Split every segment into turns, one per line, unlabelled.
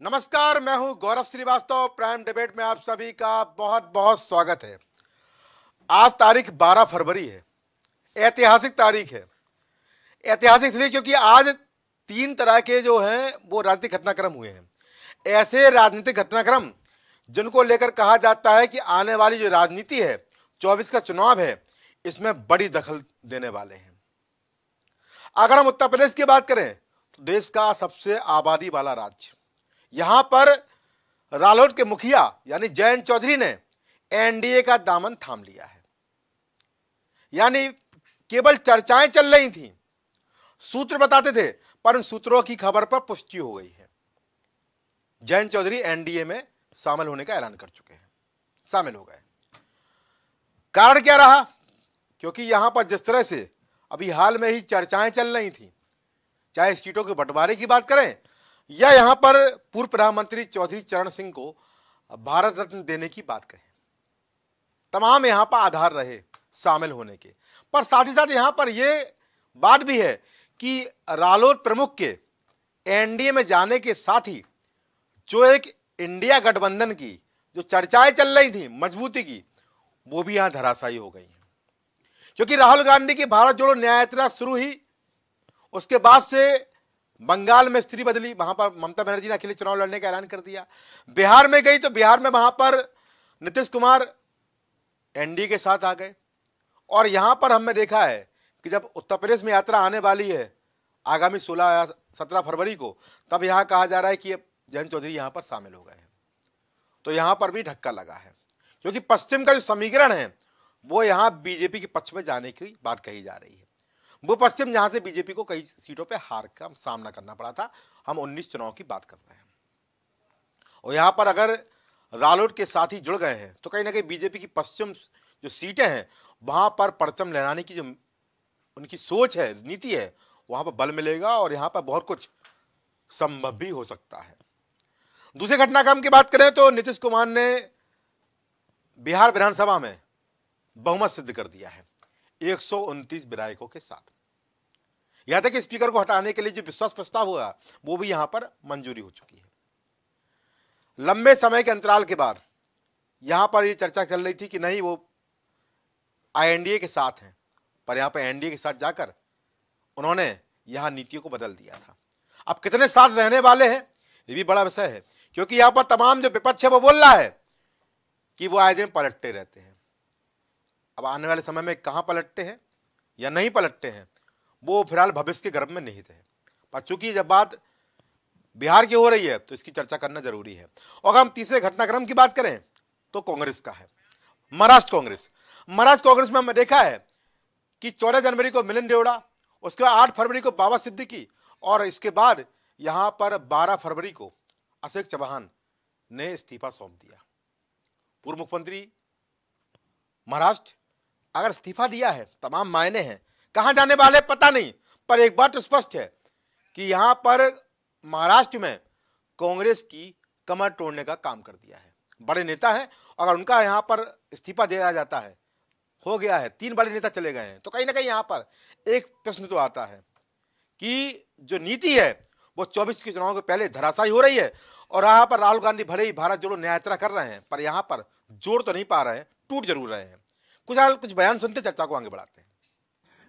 नमस्कार, मैं हूं गौरव श्रीवास्तव। प्राइम डिबेट में आप सभी का बहुत बहुत स्वागत है। आज तारीख 12 फरवरी है। ऐतिहासिक तारीख है। ऐतिहासिक इसलिए क्योंकि आज 3 तरह के जो हैं वो राजनीतिक घटनाक्रम हुए हैं। ऐसे राजनीतिक घटनाक्रम जिनको लेकर कहा जाता है कि आने वाली जो राजनीति है, 24 का चुनाव है, इसमें बड़ी दखल देने वाले हैं। अगर हम उत्तर प्रदेश की बात करें तो देश का सबसे आबादी वाला राज्य, यहां पर रालोद के मुखिया यानी जयंत चौधरी ने एनडीए का दामन थाम लिया है। यानी केवल चर्चाएं चल रही थीं, सूत्र बताते थे, पर उन सूत्रों की खबर पर पुष्टि हो गई है। जयंत चौधरी एनडीए में शामिल होने का ऐलान कर चुके हैं, शामिल हो गए। कारण क्या रहा? क्योंकि यहां पर जिस तरह से अभी हाल में ही चर्चाएं चल रही थी, चाहे सीटों के बंटवारे की बात करें या यहां पर पूर्व प्रधानमंत्री चौधरी चरण सिंह को भारत रत्न देने की बात कहें, तमाम यहां पर आधार रहे शामिल होने के। पर साथ ही साथ यहां पर यह बात भी है कि रालोद प्रमुख के एनडीए में जाने के साथ ही जो एक इंडिया गठबंधन की जो चर्चाएं चल रही थी मजबूती की, वो भी यहां धराशायी हो गई है। क्योंकि राहुल गांधी की भारत जोड़ो न्याय यात्रा शुरू हुई, उसके बाद से बंगाल में स्थिति बदली, वहां पर ममता बनर्जी ने अकेले चुनाव लड़ने का ऐलान कर दिया। बिहार में गई तो बिहार में वहां पर नीतीश कुमार एनडीए के साथ आ गए। और यहां पर हमने देखा है कि जब उत्तर प्रदेश में यात्रा आने वाली है आगामी 16 या 17 फरवरी को, तब यहां कहा जा रहा है कि जयंत चौधरी यहां पर शामिल हो गए हैं। तो यहां पर भी धक्का लगा है, क्योंकि पश्चिम का जो समीकरण है वो यहां बीजेपी के पक्ष में जाने की बात कही जा रही है। वो पश्चिम जहां से बीजेपी को कई सीटों पे हार का सामना करना पड़ा था। हम 19 चुनाव की बात कर रहे हैं। और यहां पर अगर रालोद के साथ ही जुड़ गए हैं तो कहीं ना कहीं बीजेपी की पश्चिम जो सीटें हैं वहां पर परचम लहराने की जो उनकी सोच है, नीति है, वहां पर बल मिलेगा और यहां पर बहुत कुछ संभव भी हो सकता है। दूसरे घटनाक्रम की बात करें तो नीतीश कुमार ने बिहार विधानसभा में बहुमत सिद्ध कर दिया है 129 विधायकों के साथ। यहां तक कि स्पीकर को हटाने के लिए जो विश्वास प्रस्ताव हुआ वो भी यहां पर मंजूरी हो चुकी है। लंबे समय के अंतराल के बाद यहां पर यह चर्चा चल रही थी कि नहीं वो आईएनडीए के साथ हैं, पर यहां पर एनडीए के साथ जाकर उन्होंने यहां नीतियों को बदल दिया था। अब कितने साथ रहने वाले हैं ये भी बड़ा विषय है, क्योंकि यहां पर तमाम जो विपक्ष है वो बोल रहा है कि वो आए दिन पलटते रहते हैं। अब आने वाले समय में कहां पलटते हैं या नहीं पलटते हैं वो फिलहाल भविष्य के गर्भ में निहित है। पर चूंकि जब बात बिहार की हो रही है तो इसकी चर्चा करना जरूरी है। और अगर हम तीसरे घटनाक्रम की बात करें तो कांग्रेस का है। महाराष्ट्र कांग्रेस में हमने देखा है कि 14 जनवरी को मिलिंद देवड़ा, उसके बाद 8 फरवरी को बाबा सिद्दीकी और इसके बाद यहां पर 12 फरवरी को अशोक चव्हाण ने इस्तीफा सौंप दिया। पूर्व मुख्यमंत्री महाराष्ट्र अगर इस्तीफा दिया है, तमाम मायने हैं, कहां जाने वाले पता नहीं, पर एक बात स्पष्ट है कि यहां पर महाराष्ट्र में कांग्रेस की कमर तोड़ने का काम कर दिया है। बड़े नेता हैं, अगर उनका यहां पर इस्तीफा दिया जाता है, हो गया है, 3 बड़े नेता चले गए हैं, तो कहीं ना कहीं यहां पर एक प्रश्न तो आता है कि जो नीति है वो 24 के चुनाव के पहले धराशायी हो रही है। और यहां पर राहुल गांधी भले ही भारत जोड़ो न्याय यात्रा कर रहे हैं, पर यहां पर जोड़ तो नहीं पा रहे हैं, टूट जरूर रहे हैं। कुछ बयान सुनते चर्चा को आगे बढ़ाते हैं।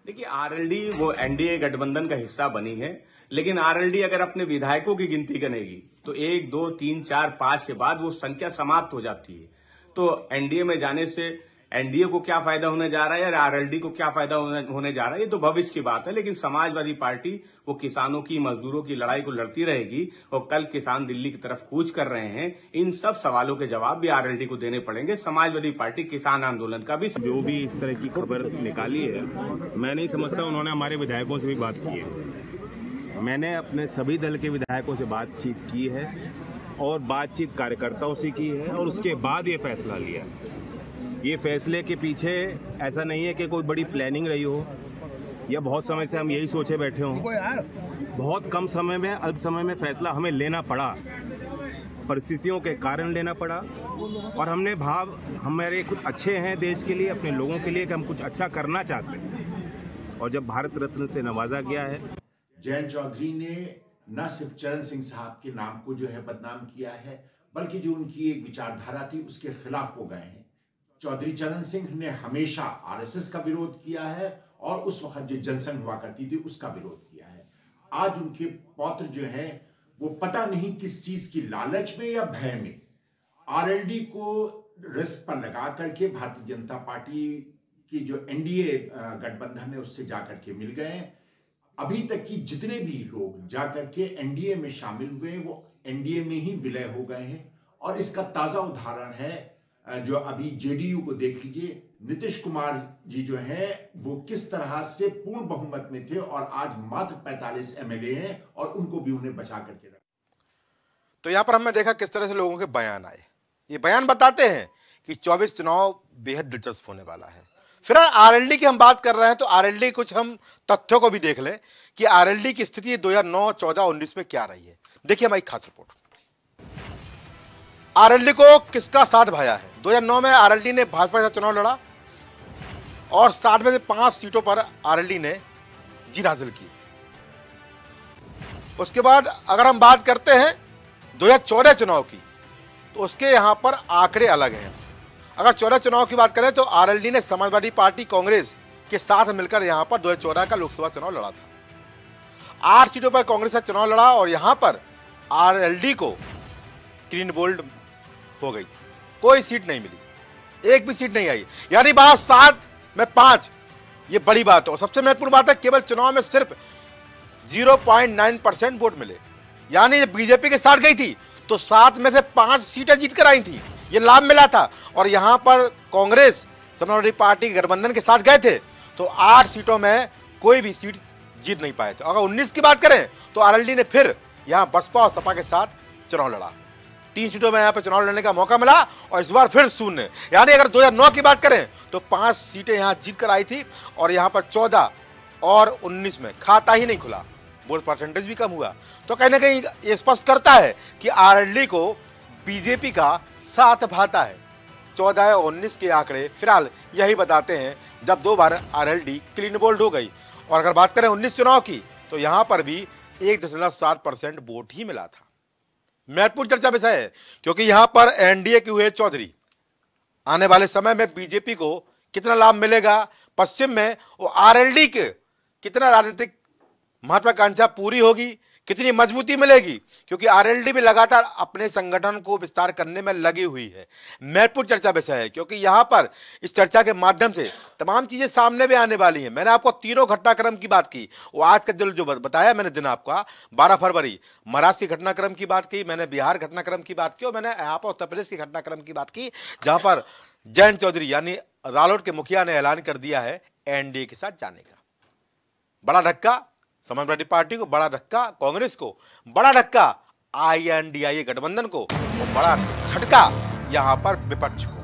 देखिए, आरएलडी वो एनडीए गठबंधन का हिस्सा बनी है, लेकिन आरएलडी अगर अपने विधायकों की गिनती करेगी तो 1, 2, 3, 4, 5 के बाद वो संख्या समाप्त हो जाती है। तो एनडीए में जाने से एनडीए को क्या फायदा होने जा रहा है या आरएलडी को क्या फायदा होने जा रहा है, ये तो भविष्य की बात है। लेकिन समाजवादी पार्टी वो किसानों की, मजदूरों की लड़ाई को लड़ती रहेगी और कल किसान दिल्ली की तरफ कूच कर रहे हैं। इन सब सवालों के जवाब भी आरएलडी को देने पड़ेंगे। समाजवादी पार्टी किसान आंदोलन का भी
जो भी इस तरह की खबर निकाली है, मैं नहीं समझता उन्होंने हमारे विधायकों से भी बात की है। मैंने अपने सभी दल के विधायकों से बातचीत की है और बातचीत कार्यकर्ताओं से की है और उसके बाद ये फैसला लिया। ये फैसले के पीछे ऐसा नहीं है कि कोई बड़ी प्लानिंग रही हो या बहुत समय से हम यही सोचे बैठे हों। बहुत कम समय में, अल्प समय में फैसला हमें लेना पड़ा, परिस्थितियों के कारण लेना पड़ा और हमने हमारे कुछ अच्छे हैं देश के लिए, अपने लोगों के लिए कि हम कुछ अच्छा करना चाहते हैं और जब भारत रत्न से नवाजा गया है।
जयंत चौधरी ने न सिर्फ चरण सिंह साहब के नाम को जो है बदनाम किया है, बल्कि जो उनकी एक विचारधारा थी उसके खिलाफ वो गए हैं। चौधरी चरण सिंह ने हमेशा आरएसएस का विरोध किया है और उस वक्त जो जनसंघ हुआ करती थी उसका विरोध किया है। आज उनके पौत्र जो है वो पता नहीं किस चीज की लालच में या भय में आरएलडी को रिस्क पर लगा करके भारतीय जनता पार्टी की जो एनडीए गठबंधन है उससे जाकर के मिल गए। अभी तक की जितने भी लोग जाकर के एनडीए में शामिल हुए वो एनडीए में ही विलय हो गए हैं। और इसका ताजा उदाहरण है जो अभी जेडीयू को देख लीजिए, नीतीश कुमार जी जो हैं वो किस तरह से पूर्ण बहुमत में थे और आज मात्र 45 एमएलए हैं और उनको भी उन्हें बचा करके रखा।
तो यहां पर हमने देखा किस तरह से लोगों के बयान आए। ये बयान बताते हैं कि 24 चुनाव बेहद दिलचस्प होने वाला है। फिर आरएलडी की हम बात कर रहे हैं तो आरएलडी कुछ हम तथ्यों को भी देख लें कि आरएलडी की स्थिति 2009, 14, 19 में क्या रही है। देखिए हमारी खास रिपोर्ट। आरएलडी को किसका साथ भाया है। 2009 में आरएलडी ने भाजपा के साथ चुनाव लड़ा और 60 में से 5 सीटों पर आरएलडी ने जीत हासिल की। उसके बाद अगर हम बात करते हैं 2014 चुनाव की तो उसके यहां पर आंकड़े अलग हैं। अगर 14 चुनाव की बात करें तो आरएलडी ने समाजवादी पार्टी कांग्रेस के साथ मिलकर यहां पर 2014 का लोकसभा चुनाव लड़ा था। 8 सीटों पर कांग्रेस का चुनाव लड़ा और यहां पर आरएलडी को क्लीन बोल्ड हो गई थी, कोई सीट नहीं मिली, एक भी सीट नहीं आई। यानी बात 7 में 5, ये बड़ी बात है। और सबसे महत्वपूर्ण बात है केवल चुनाव में सिर्फ 0.9% वोट मिले। यानी बीजेपी के साथ गई थी तो 7 में से 5 सीटें जीत कर आई थी, ये लाभ मिला था। और यहां पर कांग्रेस समाजवादी पार्टी गठबंधन के साथ गए थे तो 8 सीटों में कोई भी सीट जीत नहीं पाए थे। अगर 19 की बात करें तो आरएलडी ने फिर यहां बसपा और सपा के साथ चुनाव लड़ा, 3 सीटों में यहां पर चुनाव लड़ने का मौका मिला और इस बार फिर शून्य। यानी अगर 2009 की बात करें तो 5 सीटें यहां जीत कर आई थी और यहां पर 14 और 19 में खाता ही नहीं खुला, वोट परसेंटेज भी कम हुआ। तो कहीं ना कहीं ये स्पष्ट करता है कि आरएलडी को बीजेपी का साथ भाता है। 14 और 19 के आंकड़े फिलहाल यही बताते हैं जब 2 बार आरएलडी क्लीन बोल्ड हो गई। और अगर बात करें 19 चुनाव की तो यहां पर भी 1.7% वोट ही मिला था। महत्वपूर्ण चर्चा विषय है क्योंकि यहां पर एनडीए के हुए चौधरी आने वाले समय में बीजेपी को कितना लाभ मिलेगा, पश्चिम में वो आरएलडी के कितना राजनीतिक महत्वाकांक्षा पूरी होगी, कितनी मजबूती मिलेगी, क्योंकि आरएलडी भी लगातार अपने संगठन को विस्तार करने में लगी हुई है। महत्वपूर्ण चर्चा विषय है क्योंकि यहां पर इस चर्चा के माध्यम से तमाम चीजें सामने भी आने वाली हैं। मैंने आपको तीनों घटनाक्रम की बात की, वो आज का जो बताया मैंने दिन आपका 12 फरवरी महाराष्ट्र के घटनाक्रम की बात की, मैंने बिहार घटनाक्रम की बात की और मैंने यहाँ पर उत्तर प्रदेश के घटनाक्रम की बात की जहां पर जयंत चौधरी यानी रालोद के मुखिया ने ऐलान कर दिया है एनडीए के साथ जाने का। बड़ा धक्का समाजवादी पार्टी को, बड़ा धक्का कांग्रेस को, बड़ा धक्का आईएनडीए गठबंधन को और बड़ा झटका यहां पर विपक्ष को।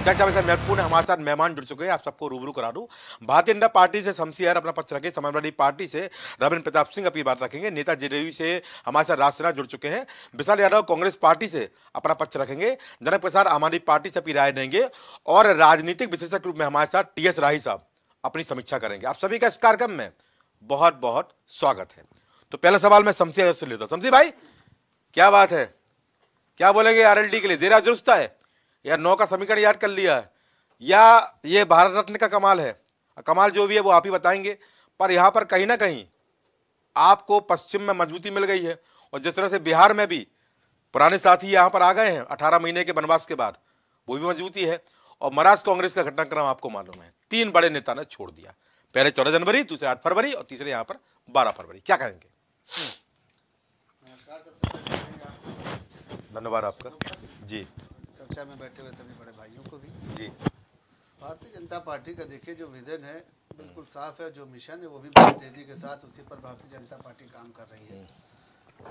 चर्चा में महत्वपूर्ण हमारे साथ मेहमान जुड़ चुके हैं, आप सबको रूबरू करा दूं। भारतीय जनता पार्टी से शमसी अय्यर अपना पक्ष रखे, समाजवादी पार्टी से रविंद्र प्रताप सिंह अपनी बात रखेंगे, नेता जेडीयू से हमारे साथ राज सिन्हा जुड़ चुके हैं, विशाल यादव कांग्रेस पार्टी से अपना पक्ष रखेंगे, जनक प्रसाद आम आदमी पार्टी से अपनी राय देंगे और राजनीतिक विशेषज्ञ रूप में हमारे साथ टीएस राही साहब अपनी समीक्षा करेंगे। आप सभी का इस कार्यक्रम में बहुत बहुत स्वागत है। तो पहला सवाल मैं शमसी अय्यर से लेता हूं। शमसी भाई, क्या बात है, क्या बोलेंगे आरएलडी के लिए? देरा दुरुस्त है या 9 का समीकरण याद कर लिया है या ये भारत रत्न का कमाल है? कमाल जो भी है वो आप ही बताएंगे, पर यहां पर कहीं ना कहीं आपको पश्चिम में मजबूती मिल गई है और जिस तरह से बिहार में भी पुराने साथी यहां पर आ गए हैं 18 महीने के वनवास के बाद, वो भी मजबूती है। और महाराष्ट्र कांग्रेस का घटनाक्रम आपको मालूम है, 3 बड़े नेता ने छोड़ दिया, पहले 14 जनवरी, दूसरे 8 फरवरी और तीसरे यहां पर 12 फरवरी। क्या कहेंगे? धन्यवाद आपका जी।
चर्चा में बैठे हुए सभी बड़े भाइयों को भी
जी।
भारतीय जनता पार्टी का देखिए जो विजन है बिल्कुल साफ है, जो मिशन है वो भी बहुत तेजी के साथ उसी पर भारतीय जनता पार्टी काम कर रही है।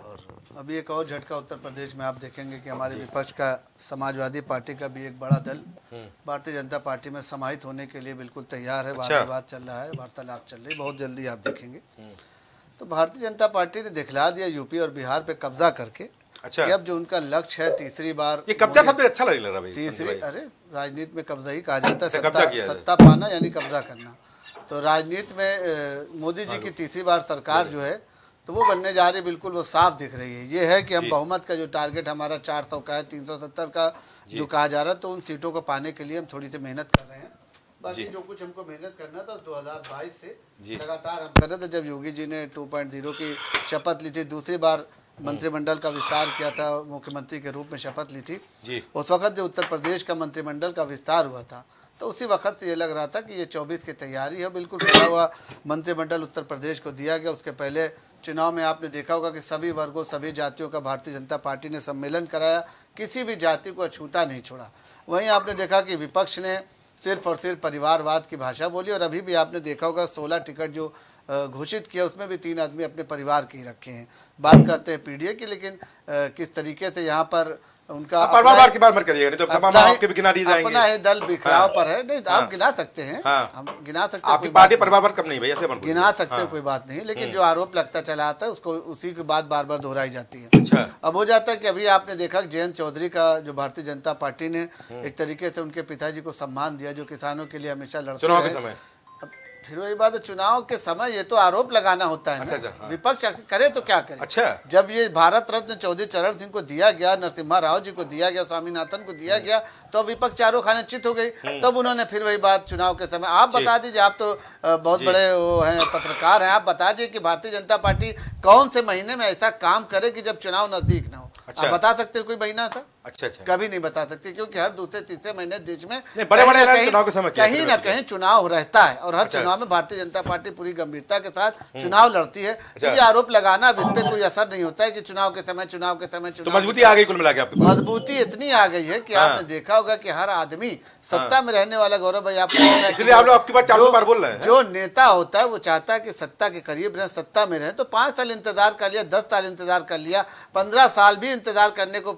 और अभी एक और झटका उत्तर प्रदेश में आप देखेंगे कि हमारे विपक्ष का समाजवादी पार्टी का भी एक बड़ा दल भारतीय जनता पार्टी में समाहित होने के लिए बिल्कुल तैयार है। वाद विवाद चल रहा है, वार्तालाप चल रही है, बहुत जल्दी आप देखेंगे। तो भारतीय जनता पार्टी ने दिखला दिया यूपी और बिहार पे कब्जा करके।
अच्छा,
अब जो उनका लक्ष्य है तीसरी बार,
ये कब्जा सबसे अच्छा लग रहा है
तीसरी, अरे राजनीति में कब्जा ही कहा जाता है, सत्ता पाना यानी कब्जा करना। तो राजनीति में मोदी जी की तीसरी बार सरकार जो है तो वो बनने जा रही, बिल्कुल वो साफ दिख रही है। ये है कि हम बहुमत का जो टारगेट हमारा 400 का है, 370 का जो कहा जा रहा है, तो उन सीटों को पाने के लिए हम थोड़ी सी मेहनत कर रहे हैं। बाकी जो कुछ हमको मेहनत करना था 2022 से लगातार हम कर रहे थे। जब योगी जी ने 2.0 की शपथ ली थी, दूसरी बार मंत्रिमंडल का विस्तार किया था, मुख्यमंत्री के रूप में शपथ ली थी, उस वक्त जो उत्तर प्रदेश का मंत्रिमंडल का विस्तार हुआ था, तो उसी वक्त से ये लग रहा था कि ये 24 की तैयारी है। बिल्कुल सजा हुआ मंत्रिमंडल उत्तर प्रदेश को दिया गया। उसके पहले चुनाव में आपने देखा होगा कि सभी वर्गों, सभी जातियों का भारतीय जनता पार्टी ने सम्मेलन कराया, किसी भी जाति को अछूता नहीं छोड़ा। वहीं आपने देखा कि विपक्ष ने सिर्फ और सिर्फ परिवारवाद की भाषा बोली, और अभी भी आपने देखा होगा 16 टिकट जो घोषित किया उसमें भी 3 आदमी अपने परिवार के ही रखे हैं। बात करते हैं पीडीए की, लेकिन किस तरीके से यहाँ पर उनका
परिवार की बात मत करिएगा, नहीं तो तमाम आपके भी गिना दिए जाएंगे।
अपना है दल बिखराव पर है, नहीं आप गिना सकते हैं, हम गिना सकते हैं,
आपकी पार्टी परिवार पर कम नहीं भाई, ऐसे
गिना सकते हैं, कोई बात नहीं। लेकिन जो आरोप लगता चला आता है उसको उसी की बात बार बार दोहराई जाती है।
अच्छा।
अब हो जाता है कि अभी आपने देखा जयंत चौधरी का जो भारतीय जनता पार्टी ने एक तरीके से उनके पिताजी को सम्मान दिया, जो किसानों के लिए हमेशा लड़ते
चुनाव के समय।
फिर वही बात है, चुनाव के समय ये तो आरोप लगाना होता है ना। विपक्ष करे तो क्या करे।
अच्छा।
जब ये भारत रत्न चौधरी चरण सिंह को दिया गया, नरसिम्हा राव जी को दिया गया, स्वामीनाथन को दिया गया, तो विपक्ष चारों खाने चित हो गई। तब उन्होंने फिर वही बात चुनाव के समय, आप बता दीजिए, आप तो बहुत बड़े वो हैं, पत्रकार हैं, आप बता दीजिए कि भारतीय जनता पार्टी कौन से महीने में ऐसा काम करे कि जब चुनाव नजदीक ना हो।
अच्छा।
आप बता सकते हो कोई महीना था?
अच्छा अच्छा,
कभी नहीं बता सकते, क्योंकि हर दूसरे तीसरे महीने देश में
बड़े चुनाव के समय
कहीं ना कहीं चुनाव रहता है, और हर चुनाव में भारतीय जनता पार्टी पूरी गंभीरता के साथ चुनाव लड़ती है। तो ये आरोप लगाना, अब इस पे कोई असर नहीं होता है कि चुनाव के समय
तो मजबूती आ गई कुल मिला के आपके पास।
मजबूती इतनी आ गई है कि आपने देखा होगा कि हर आदमी सत्ता में रहने वाला, गौरव भाई आपको पता है,
इसलिए आप लोग आपकी बात 400 बार बोल रहे हैं।
जो नेता होता है वो चाहता है कि सत्ता के करीब रहे, सत्ता में रहे। तो 5 साल इंतजार कर लिया, 10 साल इंतजार कर लिया, 15 साल भी इंतजार करने को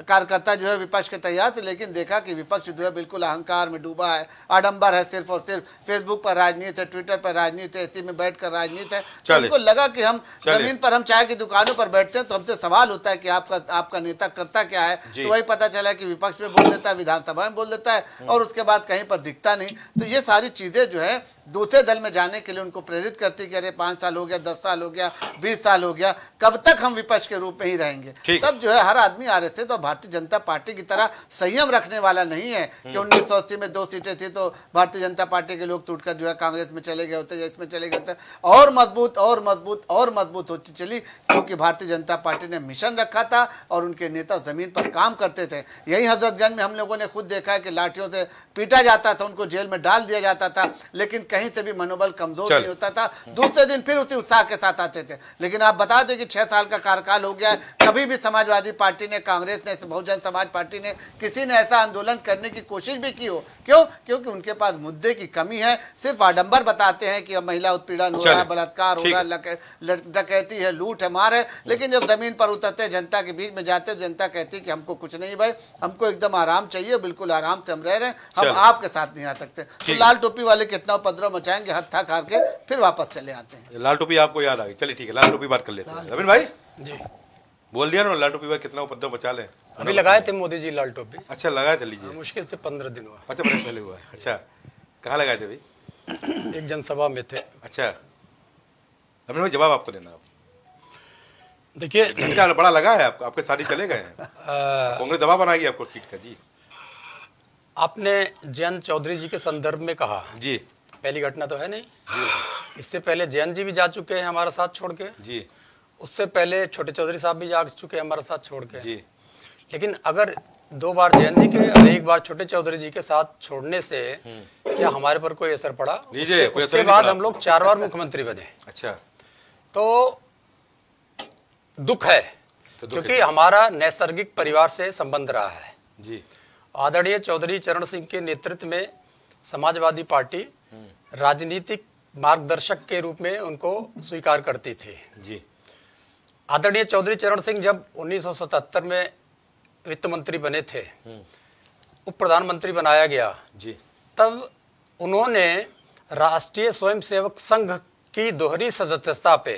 कार्यकर्ता जो है विपक्ष के तैयार थे। लेकिन देखा कि विपक्ष जो है बिल्कुल अहंकार में डूबा है, आडंबर है, सिर्फ और सिर्फ फेसबुक पर राजनीति है, ट्विटर पर राजनीति है, इसी में बैठकर राजनीति है। तो उनको लगा कि हम जमीन पर, हम चाय की दुकानों पर बैठते हैं तो हमसे सवाल होता है कि आपका नेता करता क्या है। तो वही पता चला कि विपक्ष में बोल देता है, विधानसभा में बोल देता है, और उसके बाद कहीं पर दिखता नहीं। तो ये सारी चीजें जो है दूसरे दल में जाने के लिए उनको प्रेरित करती कि अरे 5 साल हो गया, 10 साल हो गया, 20 साल हो गया, कब तक हम विपक्ष के रूप में ही रहेंगे। तब जो है हर आदमी आरएसएस तो भारतीय जनता पार्टी की तरह संयम रखने वाला नहीं है कि 1980 में 2 सीटें थी तो भारतीय जनता पार्टी के लोग टूटकर जो है कांग्रेस में चले गए होते, इसमें चले गए होते, और मजबूत और मजबूत और मजबूत होती चली, क्योंकि भारतीय जनता पार्टी ने मिशन रखा था और उनके नेता जमीन पर काम करते थे। यही हजरतगंज में हम लोगों ने खुद देखा है कि लाठियों से पीटा जाता था, उनको जेल में डाल दिया जाता था, लेकिन कहीं से भी मनोबल कमजोर नहीं होता था। दूसरे दिन फिर उसी उत्साह के साथ आते थे। लेकिन आप बता दें कि 6 साल का कार्यकाल हो गया है, कभी भी समाजवादी पार्टी ने, कांग्रेस ने, बहुजन समाज पार्टी ने, किसी ने ऐसा आंदोलन करने की कोशिश भी की हो। क्यों? क्योंकि उनके पास मुद्दे की कमी है। सिर्फ आडंबर बताते हैं कि अब महिला उत्पीड़न हो रहा है, बलात्कार हो रहा है, डकैती है, लूट है, मार है, लेकिन जब जमीन पर उतरते, जनता के बीच में जाते, जनता कहती है कि हमको कुछ नहीं भाई, हमको एकदम आराम चाहिए, बिल्कुल आराम से हम रह रहे हैं, हम आपके साथ नहीं आ सकते। तो लाल टोपी वाले कितना उपद्रव मचाएंगे, हद था खार के फिर वापस चले आते हैं।
लाल टोपी आपको याद आ गई, चलिए ठीक है, लाल टोपी बात कर लेते हैं। रविंद्र भाई जी बोल दिया ना, लाल टोपी भाई कितना उपद्रव मचा ले।
अभी लगाए थे मोदी जी लाल टोपी।
अच्छा, लगाए थे, लीजिए।
मुश्किल से 15 दिन हुआ।
अच्छा, पहले हुआ है। अच्छा, कहाँ लगाए थे भाई?
एक जनसभा में थे।
अच्छा, रविंद्र भाई जवाब आपको देना।
देखिए,
झटका बड़ा लगा है आपको, आपके साथी चले गए हैं, कांग्रेस दबाव बनाएगी आपको सीट का। जी,
आपने जयंत चौधरी जी के संदर्भ में कहा
जी,
पहली घटना तो है नहीं जी। इससे पहले जयंत जी भी जा चुके हैं हमारा साथ छोड़ के
जी,
उससे पहले छोटे चौधरी साहब भी जा चुके हैं हमारा साथ छोड़ के
जी।
लेकिन अगर 2 बार जयंत जी के और 1 बार छोटे चौधरी जी के साथ छोड़ने से क्या हमारे पर कोई असर पड़ा? उसके बाद हम लोग 4 बार मुख्यमंत्री बने।
अच्छा,
तो दुख है, क्योंकि हमारा नैसर्गिक परिवार से संबंध रहा है
जी।
आदरणीय चौधरी चरण सिंह के नेतृत्व में समाजवादी पार्टी राजनीतिक मार्गदर्शक के रूप में उनको स्वीकार करती थी
जी।
आदरणीय चौधरी चरण सिंह जब 1977 में वित्त मंत्री बने थे, उप प्रधानमंत्री बनाया गया जी, तब उन्होंने राष्ट्रीय स्वयंसेवक संघ की दोहरी सदस्यता पे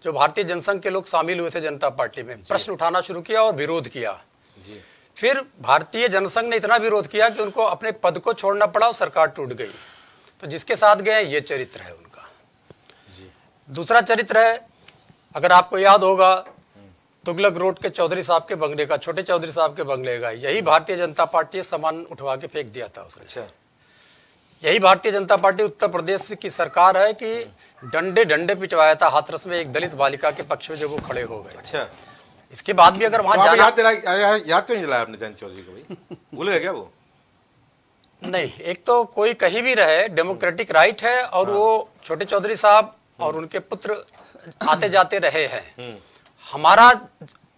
जो भारतीय जनसंघ के लोग शामिल हुए थे जनता पार्टी में, प्रश्न उठाना शुरू किया और विरोध किया जी। फिर भारतीय जनसंघ ने इतना विरोध किया कि उनको अपने पद को छोड़ना पड़ा और सरकार टूट गई। तो जिसके साथ गए ये चरित्र है उनका जी। दूसरा चरित्र है अगर आपको याद होगा तुगलक रोड के चौधरी साहब के बंगले का, छोटे चौधरी साहब के बंगले का, यही भारतीय जनता पार्टी सामान उठवा के फेंक दिया था उसने।
अच्छा,
यही भारतीय जनता पार्टी उत्तर प्रदेश की सरकार है कि डंडे डंडे पिटवाया था हाथरस में एक दलित बालिका के पक्ष में, जब वो खड़े हो गए।
अच्छा,
इसके बाद भी अगर वहां जाना,
याद क्यों नहीं दिलाया आपने जयंत चौधरी को भाई? भूल गए क्या वो?
नहीं, एक तो कोई कहीं भी रहे, डेमोक्रेटिक राइट है, और वो छोटे चौधरी साहब और उनके पुत्र आते जाते रहे हैं। हमारा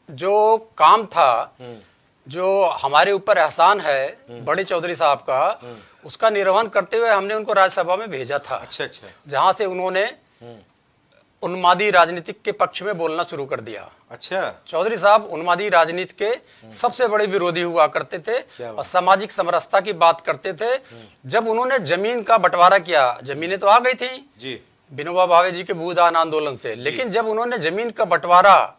जो काम था, जो हमारे ऊपर एहसान है बड़े चौधरी साहब का, उसका निर्वहन करते हुए हमने उनको राज्यसभा में भेजा था।
अच्छा अच्छा,
जहां से उन्होंने उन्मादी राजनीतिक के पक्ष में बोलना शुरू कर दिया।
अच्छा,
चौधरी साहब उन्मादी राजनीति के सबसे बड़े विरोधी हुआ करते थे और सामाजिक समरसता की बात करते थे। जब उन्होंने जमीन का बंटवारा किया, जमीनें तो आ गई थी
जी
विनोबा भावे जी के भूदान आंदोलन से, लेकिन जब उन्होंने जमीन का बंटवारा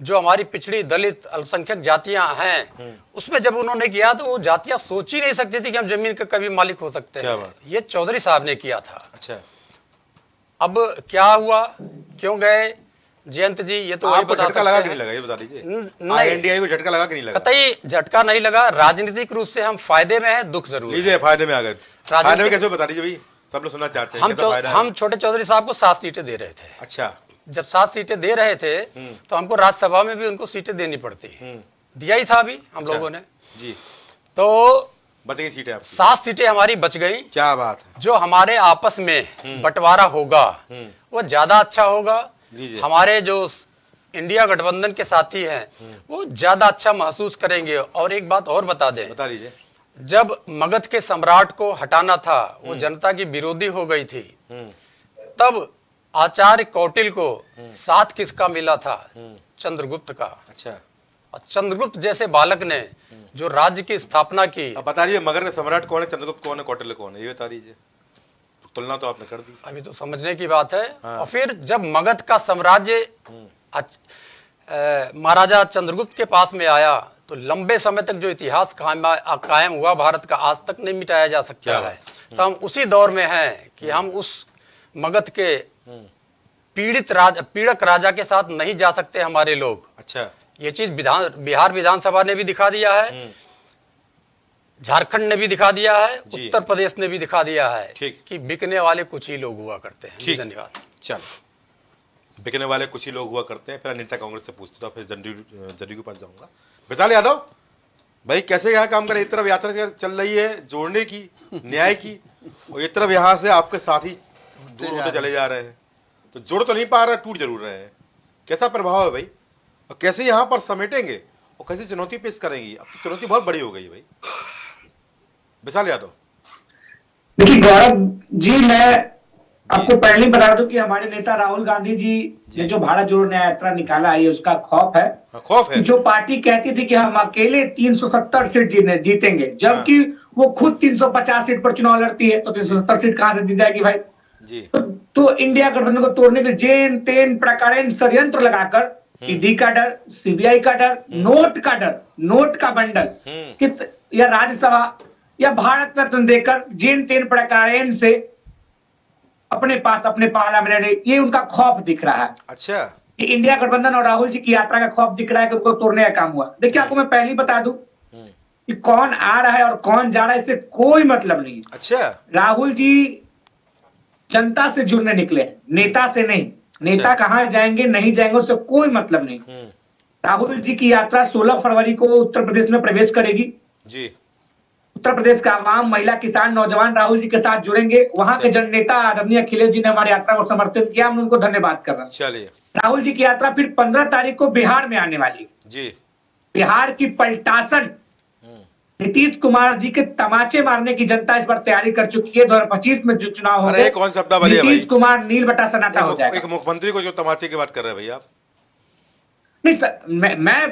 जो हमारी पिछड़ी दलित अल्पसंख्यक जातियां हैं उसमें जब उन्होंने किया, तो वो जातियां सोच ही नहीं सकती थी कि हम जमीन का कभी मालिक हो सकते हैं। ये चौधरी साहब ने किया था।
अच्छा,
अब क्या हुआ, क्यों गए जयंत जी, ये तो
आपको झटका लगा कि नहीं लगा, ये बता दीजिए। INDI को झटका लगा कि नहीं लगा?
कतई झटका नहीं लगा। राजनीतिक रूप से हम फायदे में हैं, दुख जरूर
लीजिए, फायदे में आ गए। फायदे में कैसे बता दीजिए भाई, सब लोग सुनना चाहते हैं।
हम छोटे चौधरी साहब को 7 सीटें दे रहे थे।
अच्छा,
जब 7 सीटें दे रहे थे तो हमको राज्यसभा में भी उनको सीटें देनी पड़ती, दिया ही था अभी हम लोगों ने
जी।
तो
बच गई सीटें,
7 सीटें हमारी बच गई।
क्या बात है।
जो हमारे आपस में बंटवारा होगा वो ज्यादा अच्छा होगा। हमारे जो इंडिया गठबंधन के साथी हैं वो ज्यादा अच्छा महसूस करेंगे। और एक बात और बता दें,
बता दीजिए,
जब मगध के सम्राट को हटाना था, वो जनता की विरोधी हो गई थी, तब आचार्य कौटिल्य को साथ किसका मिला था? चंद्रगुप्त का।
अच्छा,
और चंद्रगुप्त जैसे बालक ने जो राज्य की स्थापना की।
अब बता दीजिए, मगध का सम्राट कौन है, चंद्रगुप्त कौन है, कौटिल्य कौन है, ये बता दीजिए। तुलना तो आपने कर दी,
अभी तो समझने की बात है। हाँ। और फिर जब मगध का साम्राज्य महाराजा चंद्रगुप्त के पास में आया, तो लंबे समय तक जो इतिहास कायम हुआ भारत का, आज तक नहीं मिटाया जा सकता है। तो हम उसी दौर में हैं कि हम उस मगध के पीड़क राजा के साथ नहीं जा सकते हमारे लोग।
अच्छा,
ये चीज बिहार विधानसभा ने भी दिखा दिया है, झारखंड ने भी दिखा दिया है, उत्तर प्रदेश ने भी दिखा दिया है कि बिकने वाले कुछ ही लोग हुआ करते हैं। धन्यवाद।
चलो, बिकने वाले कुछ ही लोग हुआ करते हैं। फिर नेता कांग्रेस से पूछता, फिर जदयू के पास जाऊंगा। विशाल यादव भाई, कैसे यहाँ काम करें? एक तरफ यात्रा चल रही है जोड़ने की, न्याय की, और एक तरफ यहाँ से आपके साथी दूर होते चले जा रहे हैं, तो जोड़ तो नहीं पा रहे, टूट जरूर रहे हैं। कैसा प्रभाव है भाई, और कैसे यहाँ पर समेटेंगे और कैसे चुनौती पेश करेंगी? अब तो चुनौती बहुत बड़ी हो गई भाई। विशाल यादव,
देखिए गौरव जी, मैं आपको पहले ही बता दूं कि हमारे नेता राहुल गांधी जी ने जो भारत जोड़ो न्याय यात्रा निकाला है, उसका खौफ है।
खौफ है।
जो पार्टी कहती थी कि हम अकेले 370 सीट जीतेंगे, जबकि वो खुद 350 सीट पर चुनाव लड़ती है, तो 370 सीट कहां से जीत जाएगी भाई
जी।
तो इंडिया गठबंधन को तोड़ने के जेन तेन प्रकार षड्यंत्र लगाकर, ईडी का डर, सीबीआई का डर, नोट का डर, नोट का बंडल या राज्यसभा या भारत रत्न देकर जेन तेन प्रकार से अपने पास अपने पाला में रहने, ये उनका खौफ दिख रहा है।
अच्छा,
कि इंडिया गठबंधन और राहुल जी की यात्रा का खौफ दिख रहा है कि उनको तोड़ने का काम हुआ। देखिए, आपको मैं पहले ही बता दूं कि कौन आ रहा है और कौन जा रहा है, इससे कोई मतलब नहीं है।
अच्छा,
राहुल जी जनता से जुड़ने निकले, नेता से नहीं। नेता कहां जाएंगे नहीं जाएंगे उससे कोई मतलब नहीं। राहुल जी की यात्रा 16 फरवरी को उत्तर प्रदेश में प्रवेश करेगी जी। उत्तर प्रदेश का आवाम, महिला, किसान, नौजवान राहुल जी के साथ जुड़ेंगे। वहां के जननेता आदरणीय अखिलेश जी ने हमारी यात्रा को समर्थन किया, हम उनको धन्यवाद कर रहे हैं।
चलिए,
राहुल जी की यात्रा फिर 15 तारीख को बिहार में आने वाली
जी।
बिहार की पलटासन नीतीश कुमार जी के तमाचे मारने की जनता इस बार तैयारी कर चुकी है। 2025 में जो चुनाव होंगे,
कौन सा शब्द बोलिए भाई?
नीतीश कुमार नील बटा सन्नाटा हो जाएगा।
एक मुख्यमंत्री को जो तमाचे की बात कर रहे हैं भैया आप?
नहीं सर, मैं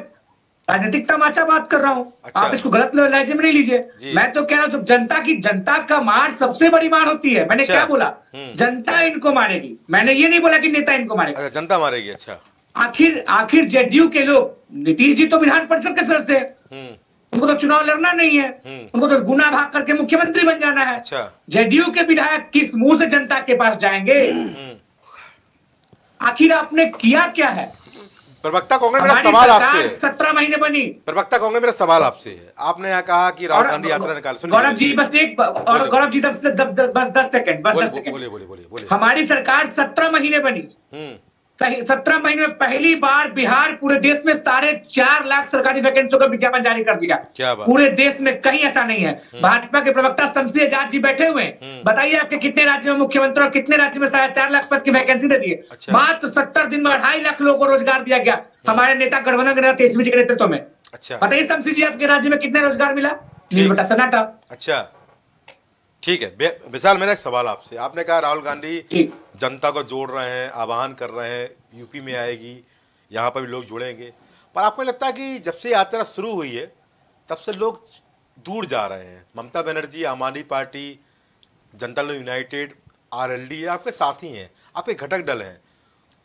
राजनीतिक तमाचा बात कर रहा हूं।
अच्छा।
आप इसको गलत लहजे में नहीं लीजिए। मैं तो कह रहा हूं, जनता का मार सबसे बड़ी मार होती है। मैंने
अच्छा।
क्या बोला? जनता इनको मारेगी। मैंने ये नहीं बोला कि नेता इनको मारेगा।
अच्छा, जनता मारेगी। अच्छा,
आखिर जेडीयू के लोग, नीतीश जी तो विधान परिषद के सदस्य हैं, उनको तो चुनाव लड़ना नहीं है, उनको तो गुना भाग करके मुख्यमंत्री बन जाना है।
अच्छा।
जेडीयू के विधायक किस मुंह से जनता के पास जाएंगे? आखिर आपने किया क्या है?
प्रवक्ता कांग्रेस, मेरा
हमारी
सवाल
सरकार
आपसे है।
17 महीने बनी।
प्रवक्ता कांग्रेस, मेरा सवाल आपसे है। आपने यहाँ कहा कि राहुल गांधी यात्रा निकाल, सुनिए
गौरव जी बस एक और गौरव जी बस 10 सेकंड, बस 10 सेकंड।
बोलिए बोलिए बोलिए बोलिए।
हमारी सरकार 17 महीने बनी। 17 महीने में पहली बार बिहार पूरे देश में 4.5 लाख सरकारी वैकेंसियों का विज्ञापन जारी कर दिया।
क्या बात।
पूरे देश में कहीं ऐसा नहीं है। भाजपा के प्रवक्ता शमसी आजाद जी बैठे हुए हैं, बताइए आपके कितने राज्य में मुख्यमंत्री और कितने राज्य में 4.5 लाख पद की वैकेंसी दे दिए।
अच्छा।
मात्र 70 दिन में 2.5 लाख लोगों को रोजगार दिया गया हमारे नेता गठबंधन के नेता तेजस्वी जी के नेतृत्व में।
अच्छा,
बताइए शमसी जी आपके राज्य में कितने रोजगार मिला? नील बटा सन्नाटा।
अच्छा ठीक है। विशाल, मेरा एक सवाल आपसे। आपने कहा राहुल गांधी जनता को जोड़ रहे हैं, आह्वान कर रहे हैं, यूपी में आएगी, यहाँ पर भी लोग जुड़ेंगे, पर आपको लगता है कि जब से यात्रा शुरू हुई है तब से लोग दूर जा रहे हैं? ममता बनर्जी, आम आदमी party, Janata Dal United, RLD आपके साथी हैं, आपके घटक दल हैं,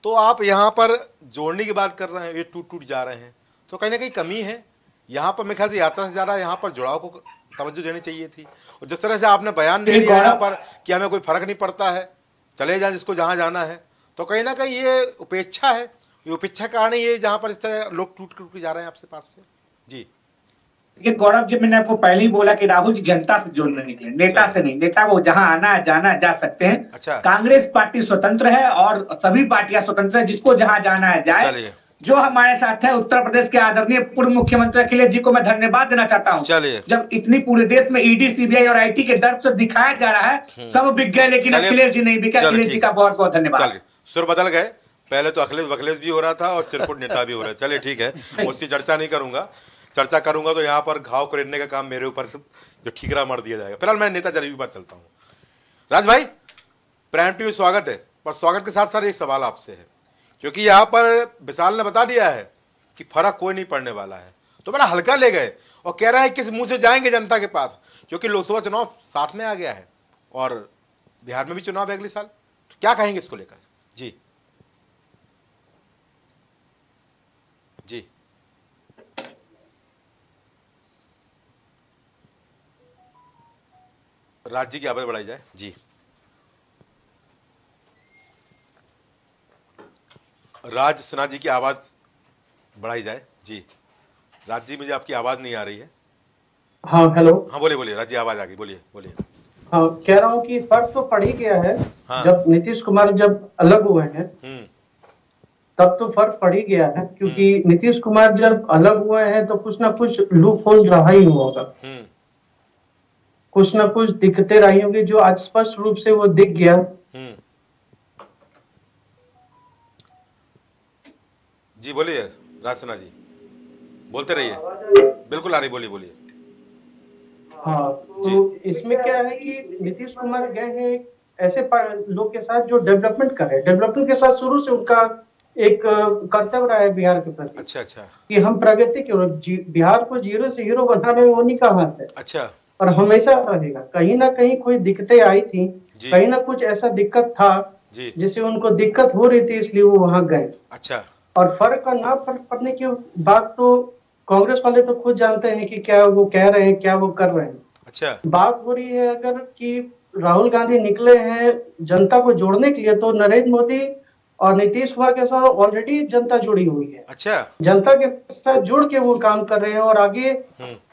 तो आप यहाँ पर जोड़ने की बात कर रहे हैं, ये टूट टूट जा रहे हैं, तो कहीं ना कहीं कमी है यहाँ पर। मेरे ख्याल से यात्रा से ज़्यादा यहाँ पर जुड़ाव को तवज्जो देनी चाहिए थी। और जिस तरह से आपने बयान दे दिया यहाँ पर कि हमें कोई फर्क नहीं पड़ता है, चले जाए जिसको जहाँ जाना है, तो कहीं ना कहीं ये उपेक्षा है, ये उपेक्षा कारण ये जहाँ पर इस तरह लोग टूट टूट जा रहे हैं आपसे पास से। जी
देखिए गौरव जी, मैंने आपको पहले ही बोला कि राहुल जी जनता से जुड़ने निकले, नेता से नहीं। नेता वो जहां आना है जाना जा सकते हैं।
अच्छा।
कांग्रेस पार्टी स्वतंत्र है और सभी पार्टियां स्वतंत्र है, जिसको जहां जाना है जाए। जो हमारे साथ है उत्तर प्रदेश के आदरणीय पूर्व मुख्यमंत्री अखिलेश जी को मैं धन्यवाद देना चाहता हूं। जब इतनी पूरे देश में ईडी, सीबीआई और आईटी के डर से दिखाया जा रहा है, सब बिक गए लेकिन अखिलेश जी नहीं बिके। अखिलेश जी का बहुत बहुत धन्यवाद।
सुर बदल गए, पहले तो अखिलेश भी हो रहा था और चिरकुट नेता भी हो रहा है। चलिए ठीक है, उसकी चर्चा नहीं करूंगा। चर्चा करूंगा तो यहाँ पर घाव खरीदने का काम मेरे ऊपर जो ठीकरा मार दिया जाएगा। फिलहाल मैं नेता जलील पर चलता हूँ। राज भाई, प्राइम टीवी स्वागत है, पर स्वागत के साथ साथ एक सवाल आपसे है, क्योंकि यहाँ पर विशाल ने बता दिया है कि फर्क कोई नहीं पड़ने वाला है, तो बड़ा हल्का ले गए और कह रहा है किस मुंह से जाएंगे जनता के पास, क्योंकि लोकसभा चुनाव साथ में आ गया है और बिहार में भी चुनाव है अगले साल। तो क्या कहेंगे इसको लेकर? जी जी राज्य की आवाज बढ़ाई जाए। जी राज सिन्हा जी की आवाज बढ़ाई जाए। जी राज जी, मुझे आपकी आवाज नहीं आ रही है।
हाँ हेलो।
हाँ बोलिए बोलिए, राज जी आवाज आ गई, बोलिए बोलिए।
हाँ, कह रहा हूँ कि फर्क तो पड़ ही गया है।
हाँ।
जब नीतीश कुमार जब अलग हुए हैं तब तो फर्क पड़ ही गया है, क्योंकि नीतीश कुमार जब अलग हुए हैं तो कुछ ना कुछ लूप होल रहा ही होगा, कुछ ना कुछ दिक्कतें रही होंगी, जो आज स्पष्ट रूप से वो दिख गया।
जी बोलिए राज सिन्हा जी, बोलते रहिए। बिल्कुल आ रही, बोलिए बोलिए।
हाँ, तो इसमें क्या है कि नीतीश कुमार गए हैं ऐसे लोग के साथ जो डेवलपमेंट कर रहे हैं। डेवलपमेंट के साथ शुरू से उनका एक कर्तव्य रहा है बिहार के प्रति।
अच्छा अच्छा।
कि हम प्रगति की ओर, बिहार को जीरो से हीरो बनाने में उन्हीं का हाथ है।
अच्छा।
और हमेशा रहेगा। कहीं ना कहीं कोई दिक्कतें आई थी, कहीं ना कुछ ऐसा दिक्कत था जिससे उनको दिक्कत हो रही थी, इसलिए वो वहां गए।
अच्छा।
और फर्क का ना फर्क पड़ने की बात तो कांग्रेस वाले तो खुद जानते हैं कि क्या वो कह रहे हैं, क्या वो कर रहे हैं।
अच्छा।
बात हो रही है अगर कि राहुल गांधी निकले हैं जनता को जोड़ने के लिए, तो नरेंद्र मोदी और नीतीश कुमार के साथ ऑलरेडी जनता जुड़ी हुई है।
अच्छा।
जनता के साथ जुड़ के वो काम कर रहे हैं और आगे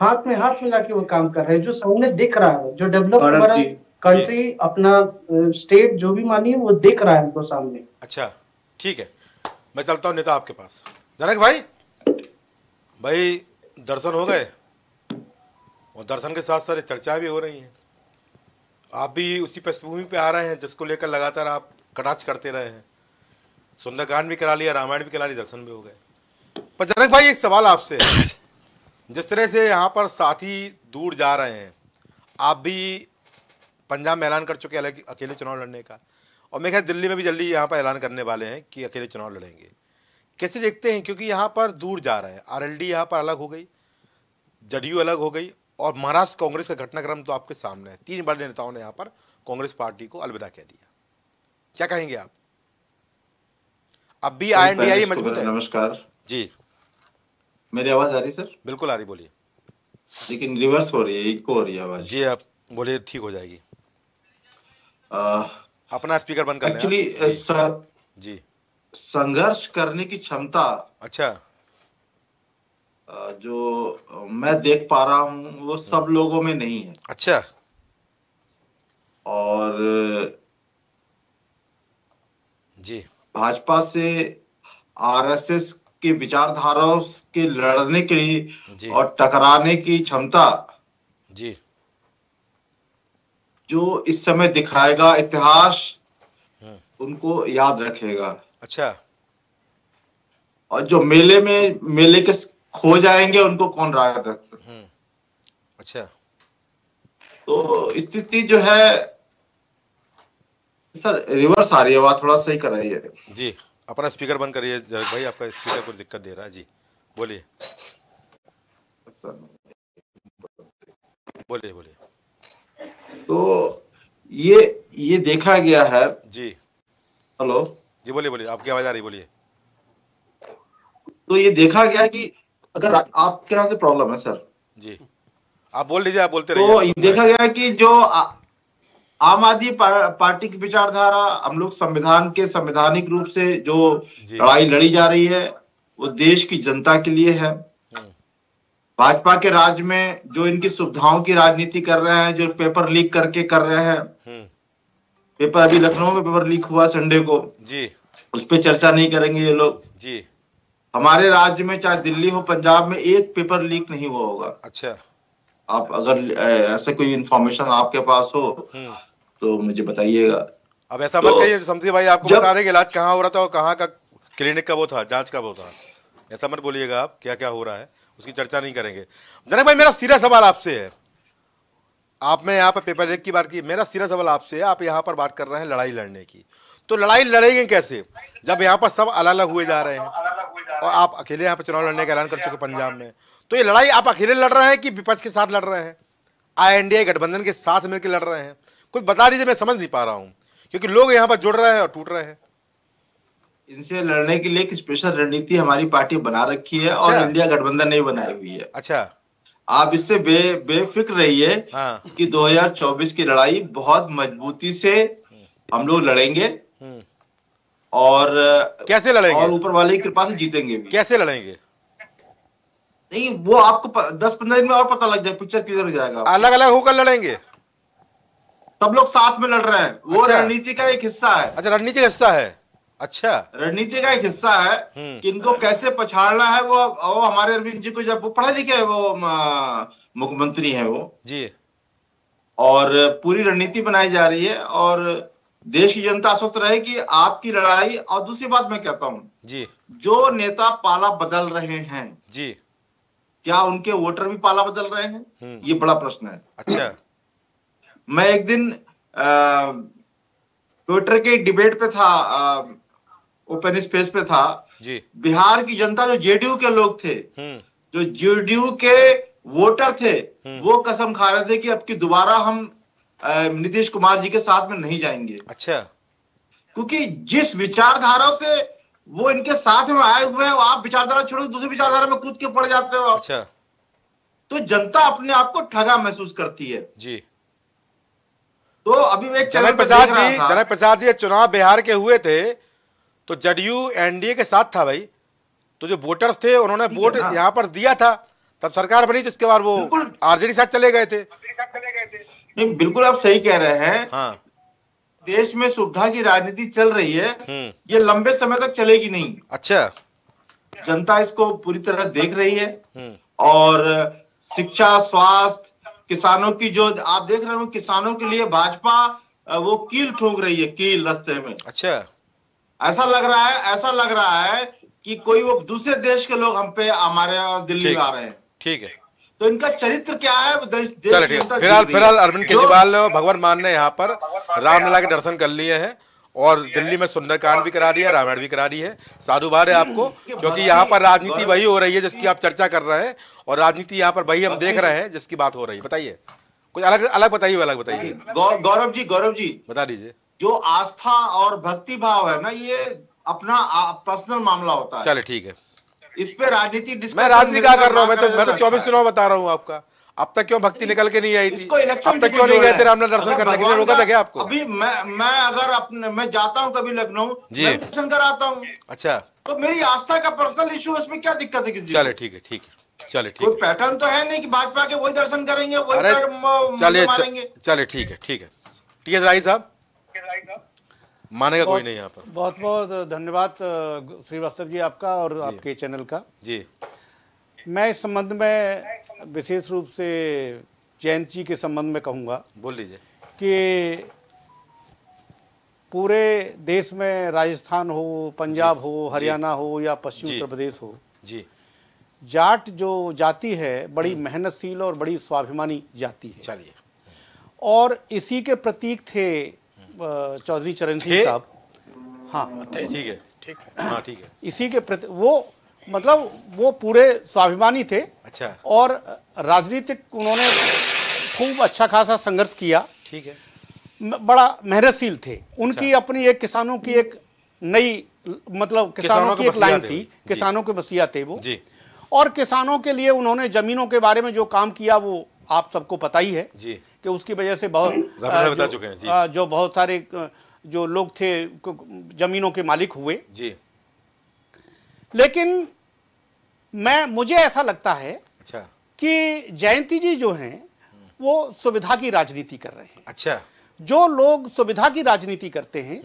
हाथ में हाथ मिला के वो काम कर रहे हैं, जो सामने दिख रहा है, जो डेवलप हमारा कंट्री, अपना स्टेट जो भी मानिए वो दिख रहा है हमको सामने।
अच्छा ठीक है, मैं चलता हूँ नेता आपके पास। जनक भाई, भाई दर्शन हो गए और दर्शन के साथ साथ चर्चा भी हो रही है। आप भी उसी पृष्ठभूमि पे आ रहे हैं जिसको लेकर लगातार आप कटाक्ष करते रहे हैं। सुंदरकांड भी करा लिया, रामायण भी करा ली, दर्शन भी हो गए। पर जनक भाई एक सवाल आपसे, जिस तरह से यहाँ पर साथी दूर जा रहे हैं, आप भी पंजाब में ऐलान कर चुके हैं अकेले चुनाव लड़ने का, और मेरे ख्याल दिल्ली में भी जल्दी यहाँ पर ऐलान करने वाले हैं कि अकेले चुनाव लड़ेंगे। कैसे देखते हैं, क्योंकि यहाँ पर दूर जा रहे हैं, आरएलडी यहाँ पर अलग हो गई, जदयू अलग हो गई, और महाराष्ट्र कांग्रेस का घटनाक्रम तो आपके सामने है। 3 बड़े नेताओं ने यहाँ पर कांग्रेस पार्टी को अलविदा कह दिया। क्या कहेंगे आप? अब भी INDI मजबूत है?
नमस्कार
जी,
मेरी आवाज आ रही सर?
बिल्कुल आ रही, बोलिए।
लेकिन रिवर्स हो रही है, इको हो रही है आवाज।
जी आप बोलिए, ठीक हो जाएगी। अपना स्पीकर बंद कर लें।
एक्चुअली
जी
संघर्ष करने की क्षमता
अच्छा
जो मैं देख पा रहा हूँ वो सब लोगों में नहीं है।
अच्छा
और
जी
भाजपा से आरएसएस के विचारधाराओं के लड़ने के
जी।
लिए और टकराने की क्षमता
जी
जो इस समय दिखाएगा इतिहास उनको याद रखेगा।
अच्छा
और जो मेले के खो जाएंगे उनको कौन याद रख सकता है।
अच्छा
तो स्थिति जो है सर रिवर्स आ रही है, आवाज थोड़ा सही कराइए।
जी अपना स्पीकर बंद करिए भाई, आपका स्पीकर कुछ दिक्कत दे रहा है। जी बोलिए बोलिए बोलिए।
तो ये देखा गया है।
जी
हेलो
जी बोलिए बोलिए, आपकी आवाज आ रही, बोलिए।
तो ये देखा गया कि अगर आपके यहाँ से प्रॉब्लम है सर। जी
आप बोल लीजिए, आप बोलते
रहिए। तो ये देखा गया कि जो आम आदमी पार्टी की विचारधारा, हम लोग संविधान के संवैधानिक रूप से जो लड़ाई लड़ी जा रही है वो देश की जनता के लिए है। भाजपा के राज में जो इनकी सुविधाओं की राजनीति कर रहे हैं, जो पेपर लीक करके कर रहे हैं, पेपर अभी लखनऊ में पेपर लीक हुआ संडे को जी, उस पर चर्चा नहीं करेंगे ये लोग जी। हमारे राज्य में चाहे दिल्ली हो पंजाब में एक पेपर लीक नहीं हुआ होगा। अच्छा, आप अगर ऐसे कोई इंफॉर्मेशन आपके पास हो तो मुझे बताइएगा।
अब ऐसा मत कहिए समझिए भाई, आपको बता रहे कि इलाज कहाँ हो रहा था और कहाँ का क्लिनिक का वो था, जांच का वो था। ऐसा मत बोलिएगा आप, क्या क्या हो रहा है उसकी चर्चा नहीं करेंगे। जनक भाई मेरा सीधा सवाल आपसे है, आपने यहाँ पर पेपर लीक की बात की, मेरा सीधा सवाल आपसे है, आप यहाँ पर बात कर रहे हैं लड़ाई लड़ने की, तो लड़ाई लड़ेंगे कैसे जब यहाँ पर सब अलग अलग हुए जा रहे हैं और आप अकेले यहाँ पर चुनाव लड़ने का ऐलान कर चुके पंजाब में। तो ये लड़ाई आप अकेले लड़ रहे हैं कि विपक्ष के साथ लड़ रहे हैं, INDA गठबंधन के साथ मिलकर लड़ रहे हैं? कुछ बता दीजिए, मैं समझ नहीं पा रहा हूँ क्योंकि लोग यहाँ पर जुड़ रहे हैं और टूट रहे हैं।
इनसे लड़ने के लिए एक स्पेशल रणनीति हमारी पार्टी बना रखी है। अच्छा। और इंडिया गठबंधन नहीं बनाई हुई है। अच्छा, आप इससे बेफिक्र रहिए। हाँ। कि 2024 की लड़ाई बहुत मजबूती से हम लोग लड़ेंगे और
कैसे लड़ेंगे
और ऊपर वाले की कृपा से जीतेंगे भी।
कैसे लड़ेंगे
नहीं, वो आपको 10-15 दिन में और पता लग जाए, पिक्चर क्लियर हो जाएगा।
अलग अलग होकर लड़ेंगे,
सब लोग साथ में लड़ रहे हैं। वो अच्छा। रणनीति का एक हिस्सा है।
अच्छा, रणनीति का हिस्सा है। अच्छा,
रणनीति का एक हिस्सा है कि इनको कैसे पछाड़ना है। वो हमारे अरविंद जी को, जब वो पढ़े लिखे वो मुख्यमंत्री हैं वो जी, और पूरी रणनीति बनाई जा रही है और देश की जनता आश्वस्त रहे कि आपकी लड़ाई। और दूसरी बात मैं कहता हूं जी, जो नेता पाला बदल रहे हैं जी, क्या उनके वोटर भी पाला बदल रहे हैं? ये बड़ा प्रश्न है। अच्छा, मैं एक दिन ट्विटर के डिबेट पे था, ओपन स्पेस पे था जी। बिहार की जनता, जो जेडीयू के लोग थे, जो जेडीयू के वोटर थे, वो कसम खा रहे थे कि अब की दोबारा हम नीतीश कुमार जी के साथ में नहीं जाएंगे। अच्छा, क्योंकि जिस विचारधारा से वो इनके साथ में आए हुए हैं, आप विचारधारा छोड़ो दूसरी विचारधारा में कूद के पड़ जाते हो। अच्छा, तो जनता अपने आप को ठगा महसूस करती है जी। तो अभी एक
जनक प्रसाद जी चुनाव बिहार के हुए थे तो जदयू NDA के साथ था भाई, तो जो वोटर्स थे उन्होंने वोट यहाँ पर दिया था, तब सरकार बनी, जिसके बाद वो RJD साथ चले गए थे।
नहीं, बिल्कुल आप सही कह रहे हैं। हाँ। देश में सुविधा की राजनीति चल रही है, ये लंबे समय तक चलेगी नहीं। अच्छा, जनता इसको पूरी तरह देख रही है। और शिक्षा, स्वास्थ्य, किसानों की जो आप देख रहे हो, किसानों के लिए भाजपा वो कील ठोक रही है, कील रास्ते में। अच्छा, ऐसा लग रहा है कि कोई वो दूसरे देश के लोग हम पे हमारे दिल्ली में आ रहे हैं। ठीक है, तो इनका चरित्र क्या है?
चलो ठीक है, फिलहाल अरविंद केजरीवाल भगवान मान ने यहाँ पर रामलला के दर्शन कर लिए हैं और दिल्ली में सुंदरकांड भी करा दिया, रामायण भी करा दी है। साधुवाद है आपको, क्योंकि यहाँ पर राजनीति वही हो रही है जिसकी आप चर्चा कर रहे हैं और राजनीति यहाँ पर वही हम देख रहे हैं जिसकी बात हो रही है। बताइए कुछ अलग बताइए, अलग बताइए।
गौरव जी
बता दीजिए।
जो आस्था और भक्ति भाव है ना, ये अपना पर्सनल मामला होता है।
चले ठीक है,
इस पे राजनीति
मैं राजनीति क्या कर रहा हूँ, मैं तो 24 चुनाव बता रहा हूँ आपका। अब तक क्यों भक्ति निकल के नहीं आई थी?
इसको इलेक्शन
अब तक क्यों नहीं गए थे रामलला दर्शन करने? किसी ने रोका था क्या आपको?
अभी मैं अगर अपने मैं जाता हूँ कभी लखनऊ, मैं दर्शन कराता हूँ।
अच्छा,
तो मेरी आस्था का पर्सनल इशू है, उसमें क्या दिक्कत है किसी?
चले ठीक है, ठीक है, चले ठीक
कोई
है।
पैटर्न तो है नहीं कि भाजपा के वही दर्शन करेंगे, वही
चलिए
मानेंगे।
चले ठीक है, ठीक है, ठीक है राही साहब, मानेगा कोई नहीं यहाँ पर।
बहुत बहुत धन्यवाद श्रीवास्तव जी आपका और आपके चैनल का
जी।
मैं इस संबंध में विशेष रूप से जयंत जी के संबंध में कहूँगा,
बोल लीजिए,
कि पूरे देश में राजस्थान हो, पंजाब हो, हरियाणा हो या पश्चिम उत्तर प्रदेश हो
जी,
जाट जो जाति है बड़ी मेहनतशील और बड़ी स्वाभिमानी जाति है।
चलिए,
और इसी के प्रतीक थे चौधरी चरण सिंह साहब। हाँ
ठीक है,
ठीक है,
हाँ ठीक है,
इसी के प्रति वो मतलब वो पूरे स्वाभिमानी थे।
अच्छा,
और राजनीतिक उन्होंने खूब अच्छा खासा संघर्ष किया।
ठीक है,
बड़ा मेहनतशील थे। उनकी अपनी एक किसानों की एक नई मतलब किसानों की एक लाइन थी, किसानों के बसिया थे वो
जी।
और किसानों के लिए उन्होंने जमीनों के बारे में जो काम किया वो आप सबको पता ही है
जी,
कि उसकी वजह से बहुत
बता चुके हैं जी।
जो बहुत सारे जो लोग थे जमीनों के मालिक हुए
जी।
लेकिन मुझे ऐसा लगता है
अच्छा,
कि जयंती जी जो हैं वो सुविधा की राजनीति कर रहे हैं।
अच्छा,
जो लोग सुविधा की राजनीति करते हैं,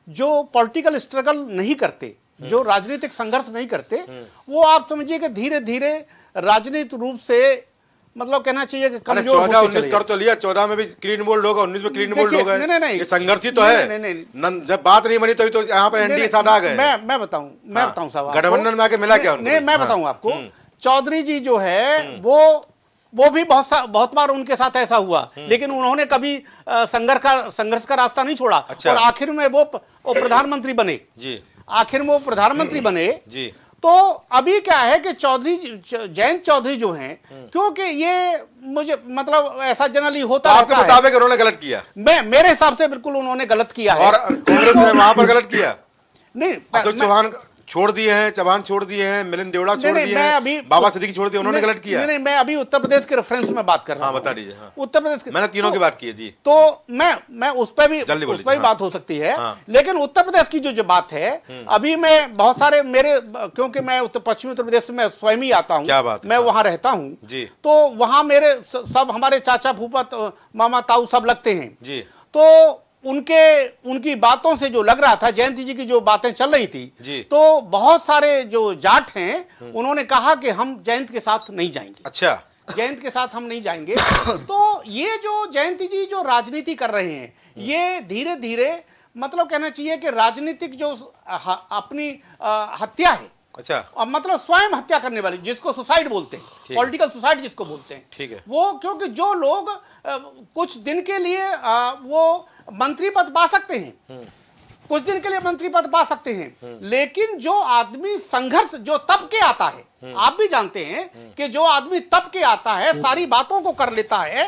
जो पॉलिटिकल स्ट्रगल नहीं करते, जो राजनीतिक संघर्ष नहीं करते, वो आप समझिए कि धीरे धीरे राजनीतिक रूप से मतलब कहना चाहिए कि कमजोर होते
14-19 कर तो लिया, 14 में भी क्लीन बोल्ड होगा, 19 में क्लीन बोल्ड होगा।
नहीं,
ये संघर्ष ही तो है। जब बात नहीं बनी तो यहाँ पर एनडीए साथ आ गए।
मैं बताऊं साहब,
गठबंधन में आके मिला क्या उनको?
नहीं, मैं बताऊं आपको, चौधरी जी जो है वो भी बहुत बार उनके साथ ऐसा हुआ, लेकिन उन्होंने कभी संघर्ष का रास्ता नहीं छोड़ा। और आखिर में वो प्रधानमंत्री बने जी। आखिर में वो प्रधानमंत्री बने जी। तो अभी क्या है कि जयंत चौधरी जो हैं, क्योंकि ये मुझे मतलब ऐसा जनरली होता
रहता है। आपके मुताबिक उन्होंने गलत किया?
मेरे हिसाब से बिल्कुल उन्होंने गलत किया है।
और कांग्रेस ने वहां पर गलत किया?
नहीं,
अशोक चौहान छोड़ दिए हैं, चौहान छोड़ दिए हैं, मिलिंद देवड़ा छोड़ दिए हैं, बाबा सिद्दीकी छोड़ दिए, उन्होंने गलत किया?
नहीं, मैं अभी उत्तर प्रदेश के रेफरेंस में बात कर रहा हूं।
बता दीजिए।
उत्तर प्रदेश
मैंने तीनों की बात की है जी।
तो मैं उस पर भी बात हो सकती है, लेकिन उत्तर प्रदेश की जो बात है, अभी मैं बहुत सारे क्योंकि मैं पश्चिमी उत्तर प्रदेश में स्वयं ही आता हूँ, मैं वहां रहता हूँ, तो वहां मेरे सब हमारे चाचा फूफा मामा ताऊ सब लगते हैं जी। तो उनकी बातों से जो लग रहा था, जयंती जी की जो बातें चल रही थी, तो बहुत सारे जो जाट हैं उन्होंने कहा कि हम जयंत के साथ नहीं जाएंगे। अच्छा, जयंत के साथ हम नहीं जाएंगे। तो ये जो जयंती जी जो राजनीति कर रहे हैं, ये धीरे धीरे मतलब कहना चाहिए कि राजनीतिक जो अपनी हत्या है, अच्छा, और मतलब स्वयं हत्या करने वाली, जिसको सुसाइड बोलते हैं, पॉलिटिकल सुसाइड जिसको बोलते हैं, ठीक है, वो क्योंकि जो लोग कुछ दिन के लिए वो मंत्री पद पा सकते हैं, कुछ दिन के लिए मंत्री पद पा सकते हैं, लेकिन जो आदमी संघर्ष जो तप के आता है, आप भी जानते हैं कि जो आदमी तप के आता है, सारी बातों को कर लेता है,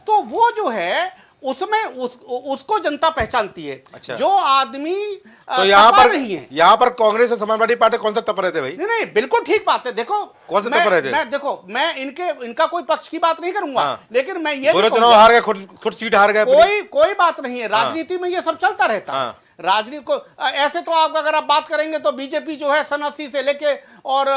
तो वो जो है उसमें उसको जनता पहचानती है। अच्छा। जो आदमी तो यहाँ पर
कांग्रेस और समाजवादी पार्टी कौन सा तप रहे थे भाई?
नहीं, बिल्कुल ठीक बात है। देखो
कौन सा तप रहे थे?
मैं इनका कोई पक्ष की बात नहीं करूंगा, लेकिन मैं ये
चुनाव हार गए, खुद सीट हार गए,
कोई बात नहीं है। राजनीति में ये सब चलता रहता है। राजनीति को ऐसे तो आप अगर आप बात करेंगे तो बीजेपी जो है सन 80 से लेके और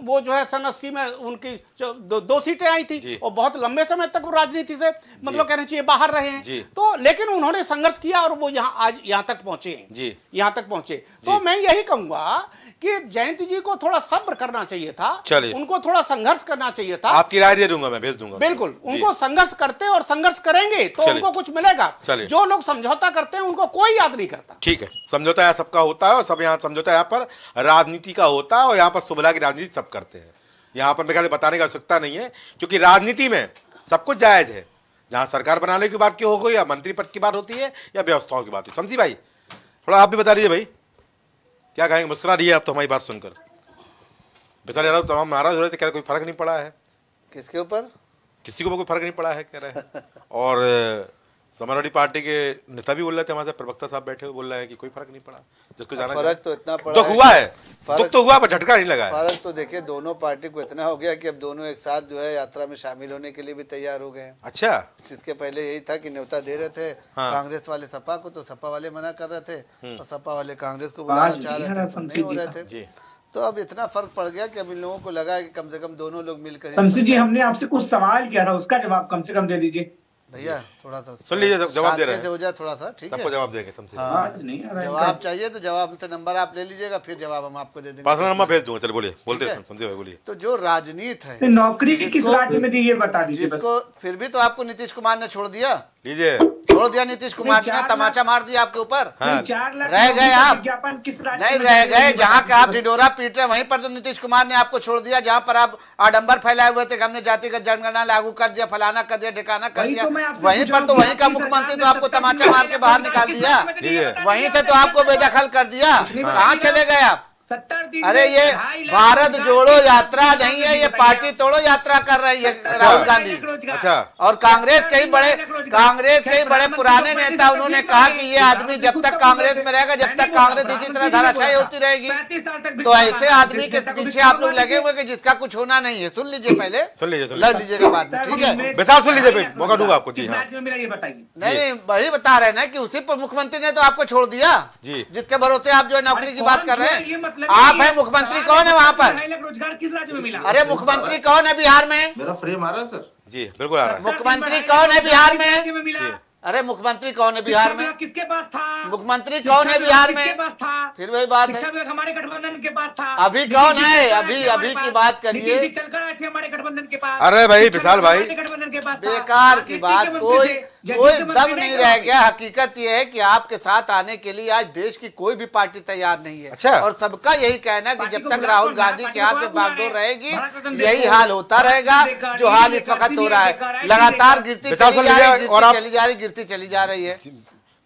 वो जो है सन 80 में उनकी 2 सीटें आई थी और बहुत लंबे समय तक वो राजनीति से मतलब कहना चाहिए बाहर रहे हैं। तो लेकिन उन्होंने संघर्ष किया और वो यहाँ तक पहुंचे हैं, यहाँ तक पहुंचे। तो मैं यही कहूंगा कि जयंती जी को थोड़ा सब्र करना चाहिए था, उनको थोड़ा संघर्ष करना चाहिए था।
आपकी राय दे दूंगा, मैं भेज दूंगा।
बिल्कुल, उनको संघर्ष करते और संघर्ष करेंगे तो उनको कुछ मिलेगा। जो लोग समझौता करते हैं उनको कोई याद नहीं करता।
ठीक है, समझौता यहाँ सबका होता है और सब यहाँ समझौता यहाँ पर राजनीति का होता है और यहाँ पर सुविधा की राजनीति सब करते हैं। यहाँ पर मेरे बताने की आवश्यकता नहीं है, क्योंकि राजनीति में सब कुछ जायज है। जहाँ सरकार बनाने की बात क्यों हो गई, या मंत्री पद की बात होती है, या व्यवस्थाओं की बात होती है। समझी भाई? थोड़ा आप भी बता दीजिए भाई, क्या कहेंगे? मुस्कुरा रही है आप तो हमारी बात सुनकर। बेचारे तमाम नाराज हो रहे थे, कह रहे कोई फर्क नहीं पड़ा है।
किसके ऊपर?
किसी को कोई फर्क नहीं पड़ा है कह रहे हैं। और समाजवादी पार्टी के नेता भी बोल रहे थे, हमारे प्रवक्ता साहब बैठे हुए बोल रहे हैं कि कोई फर्क नहीं पड़ा, जिसको जाना
फर्क तो इतना पड़ा
दुख हुआ है, दुख तो हुआ पर झटका नहीं लगा है।
फर्क तो देखिए दोनों पार्टी को इतना हो गया कि अब दोनों एक साथ जो है यात्रा में शामिल होने के लिए भी तैयार हो गए हैं।
अच्छा,
जिसके पहले यही था कि न्योता दे रहे थे कांग्रेस वाले सपा को, तो सपा वाले मना कर रहे थे और सपा वाले कांग्रेस को बुलाना चाह रहे थे तो नहीं हो रहे थे। तो अब इतना फर्क पड़ गया कि अब इन लोगों को लगा है कि कम से कम दोनों लोग मिलकर।
शमसी जी, हमने आपसे कुछ सवाल किया था, उसका जवाब कम से कम दे दीजिए
भैया। थोड़ा सा
सुन लीजिए, जवाब दे रहे हैं,
हो जाए थोड़ा सा, ठीक है,
सबको जवाब देंगे। समझे?
हाँ, जवाब चाहिए तो जवाब से नंबर आप ले लीजिएगा, फिर जवाब हम आपको दे देंगे।
पर्सनल नंबर भेज दूंगा। चलिए बोलिए, बोलते हैं, समझे भाई बोलिए।
तो जो राजनीति है,
नौकरी किस राज्य में दी ये बता दीजिए।
जिसको फिर भी तो आपको नीतीश कुमार ने छोड़ दिया,
लीजिए
छोड़ दिया नीतीश कुमार ने, तमाचा मार दिया आपके ऊपर। रह गए आप, नहीं रह गए जहाँ के आप ढिंडोरा पीट रहे वहीं पर तो नीतीश कुमार ने आपको छोड़ दिया, जहाँ पर आप आडंबर फैलाए हुए थे कि हमने जातिगत जनगणना लागू कर दिया, फलाना कर दिया, ठिकाना कर दिया, वहीं पर तो वहीं का मुख्यमंत्री तो आपको तमाचा मार के बाहर निकाल दिया, वहीं से तो आपको बेदखल कर दिया। कहाँ चले गए आप? अरे ये भारत जोड़ो यात्रा नहीं है, ये पार्टी तोड़ो यात्रा कर रही है राहुल गांधी।
अच्छा,
और कांग्रेस के ही बड़े पुराने नेता उन्होंने कहा कि ये आदमी जब तक कांग्रेस में रहेगा, जब तक कांग्रेस इसी तरह धराशायी होती रहेगी, तो ऐसे आदमी के पीछे आप लोग लगे हुए कि जिसका कुछ होना नहीं है। सुन लीजिए पहले, लड़ लीजिएगा बाद में, ठीक है?
विशाल सुन लीजिए, मौका दूंगा आपको। जी हाँ,
नहीं वही बता रहे ना कि उसी पर मुख्यमंत्री ने तो आपको छोड़ दिया जी, जिसके भरोसे आप जो है नौकरी की बात कर रहे हैं। आप है मुख्यमंत्री कौन है वहाँ पर?
रोजगार किस राज्य में मिला?
अरे मुख्यमंत्री कौन है बिहार में?
मेरा फ्रेम आ रहा है सर?
जी बिल्कुल आ रहा है।
मुख्यमंत्री कौन है बिहार में? अरे मुख्यमंत्री कौन है बिहार में?
किसके पास था?
मुख्यमंत्री कौन है बिहार में? फिर वही बात है,
हमारे गठबंधन के पास था।
अभी कौन है? अभी की बात करिए।
चलकर आए थे हमारे गठबंधन के पास।
अरे भाई विशाल भाई,
बेकार की बात, कोई दम नहीं रह गया। हकीकत ये है कि आपके साथ आने के लिए आज देश की कोई भी पार्टी तैयार नहीं है।
अच्छा।
और सबका यही कहना है कि जब तक राहुल गांधी के हाथ में बागडोर रहेगी यही हाल होता रहेगा, जो हाल इस वक्त हो रहा है। लगातार गिरती चली जा रही है।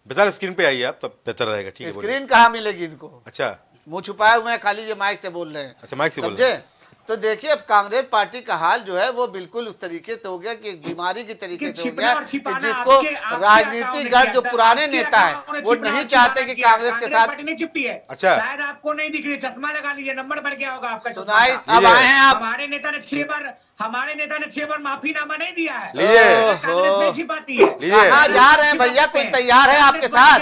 विशाल स्क्रीन पे आइए आप, तब बेहतर रहेगा। ठीक है,
स्क्रीन कहाँ मिलेगी इनको?
अच्छा,
मुंह छुपाए हुए हैं, खाली ये माइक से बोल रहे हैं।
अच्छा, माइक से बोल रहे हैं।
तो देखिए अब कांग्रेस पार्टी का हाल जो है वो बिल्कुल उस तरीके से हो गया कि एक बीमारी की तरीके से हो गया कि जिसको राजनीतिक जो पुराने नेता है वो नहीं चाहते कि कांग्रेस के साथ
चिपटी है।
अच्छा,
शायद आपको नहीं दिख रही, चश्मा लगा लीजिए, नंबर बढ़ गया होगा आपका।
सुनाई अब आए हैं आप।
हमारे नेता ने 6 बार माफीनामा नहीं दिया है।
लीजिए,
कहाँ जा रहे हैं भैया? कोई तैयार है आपके साथ?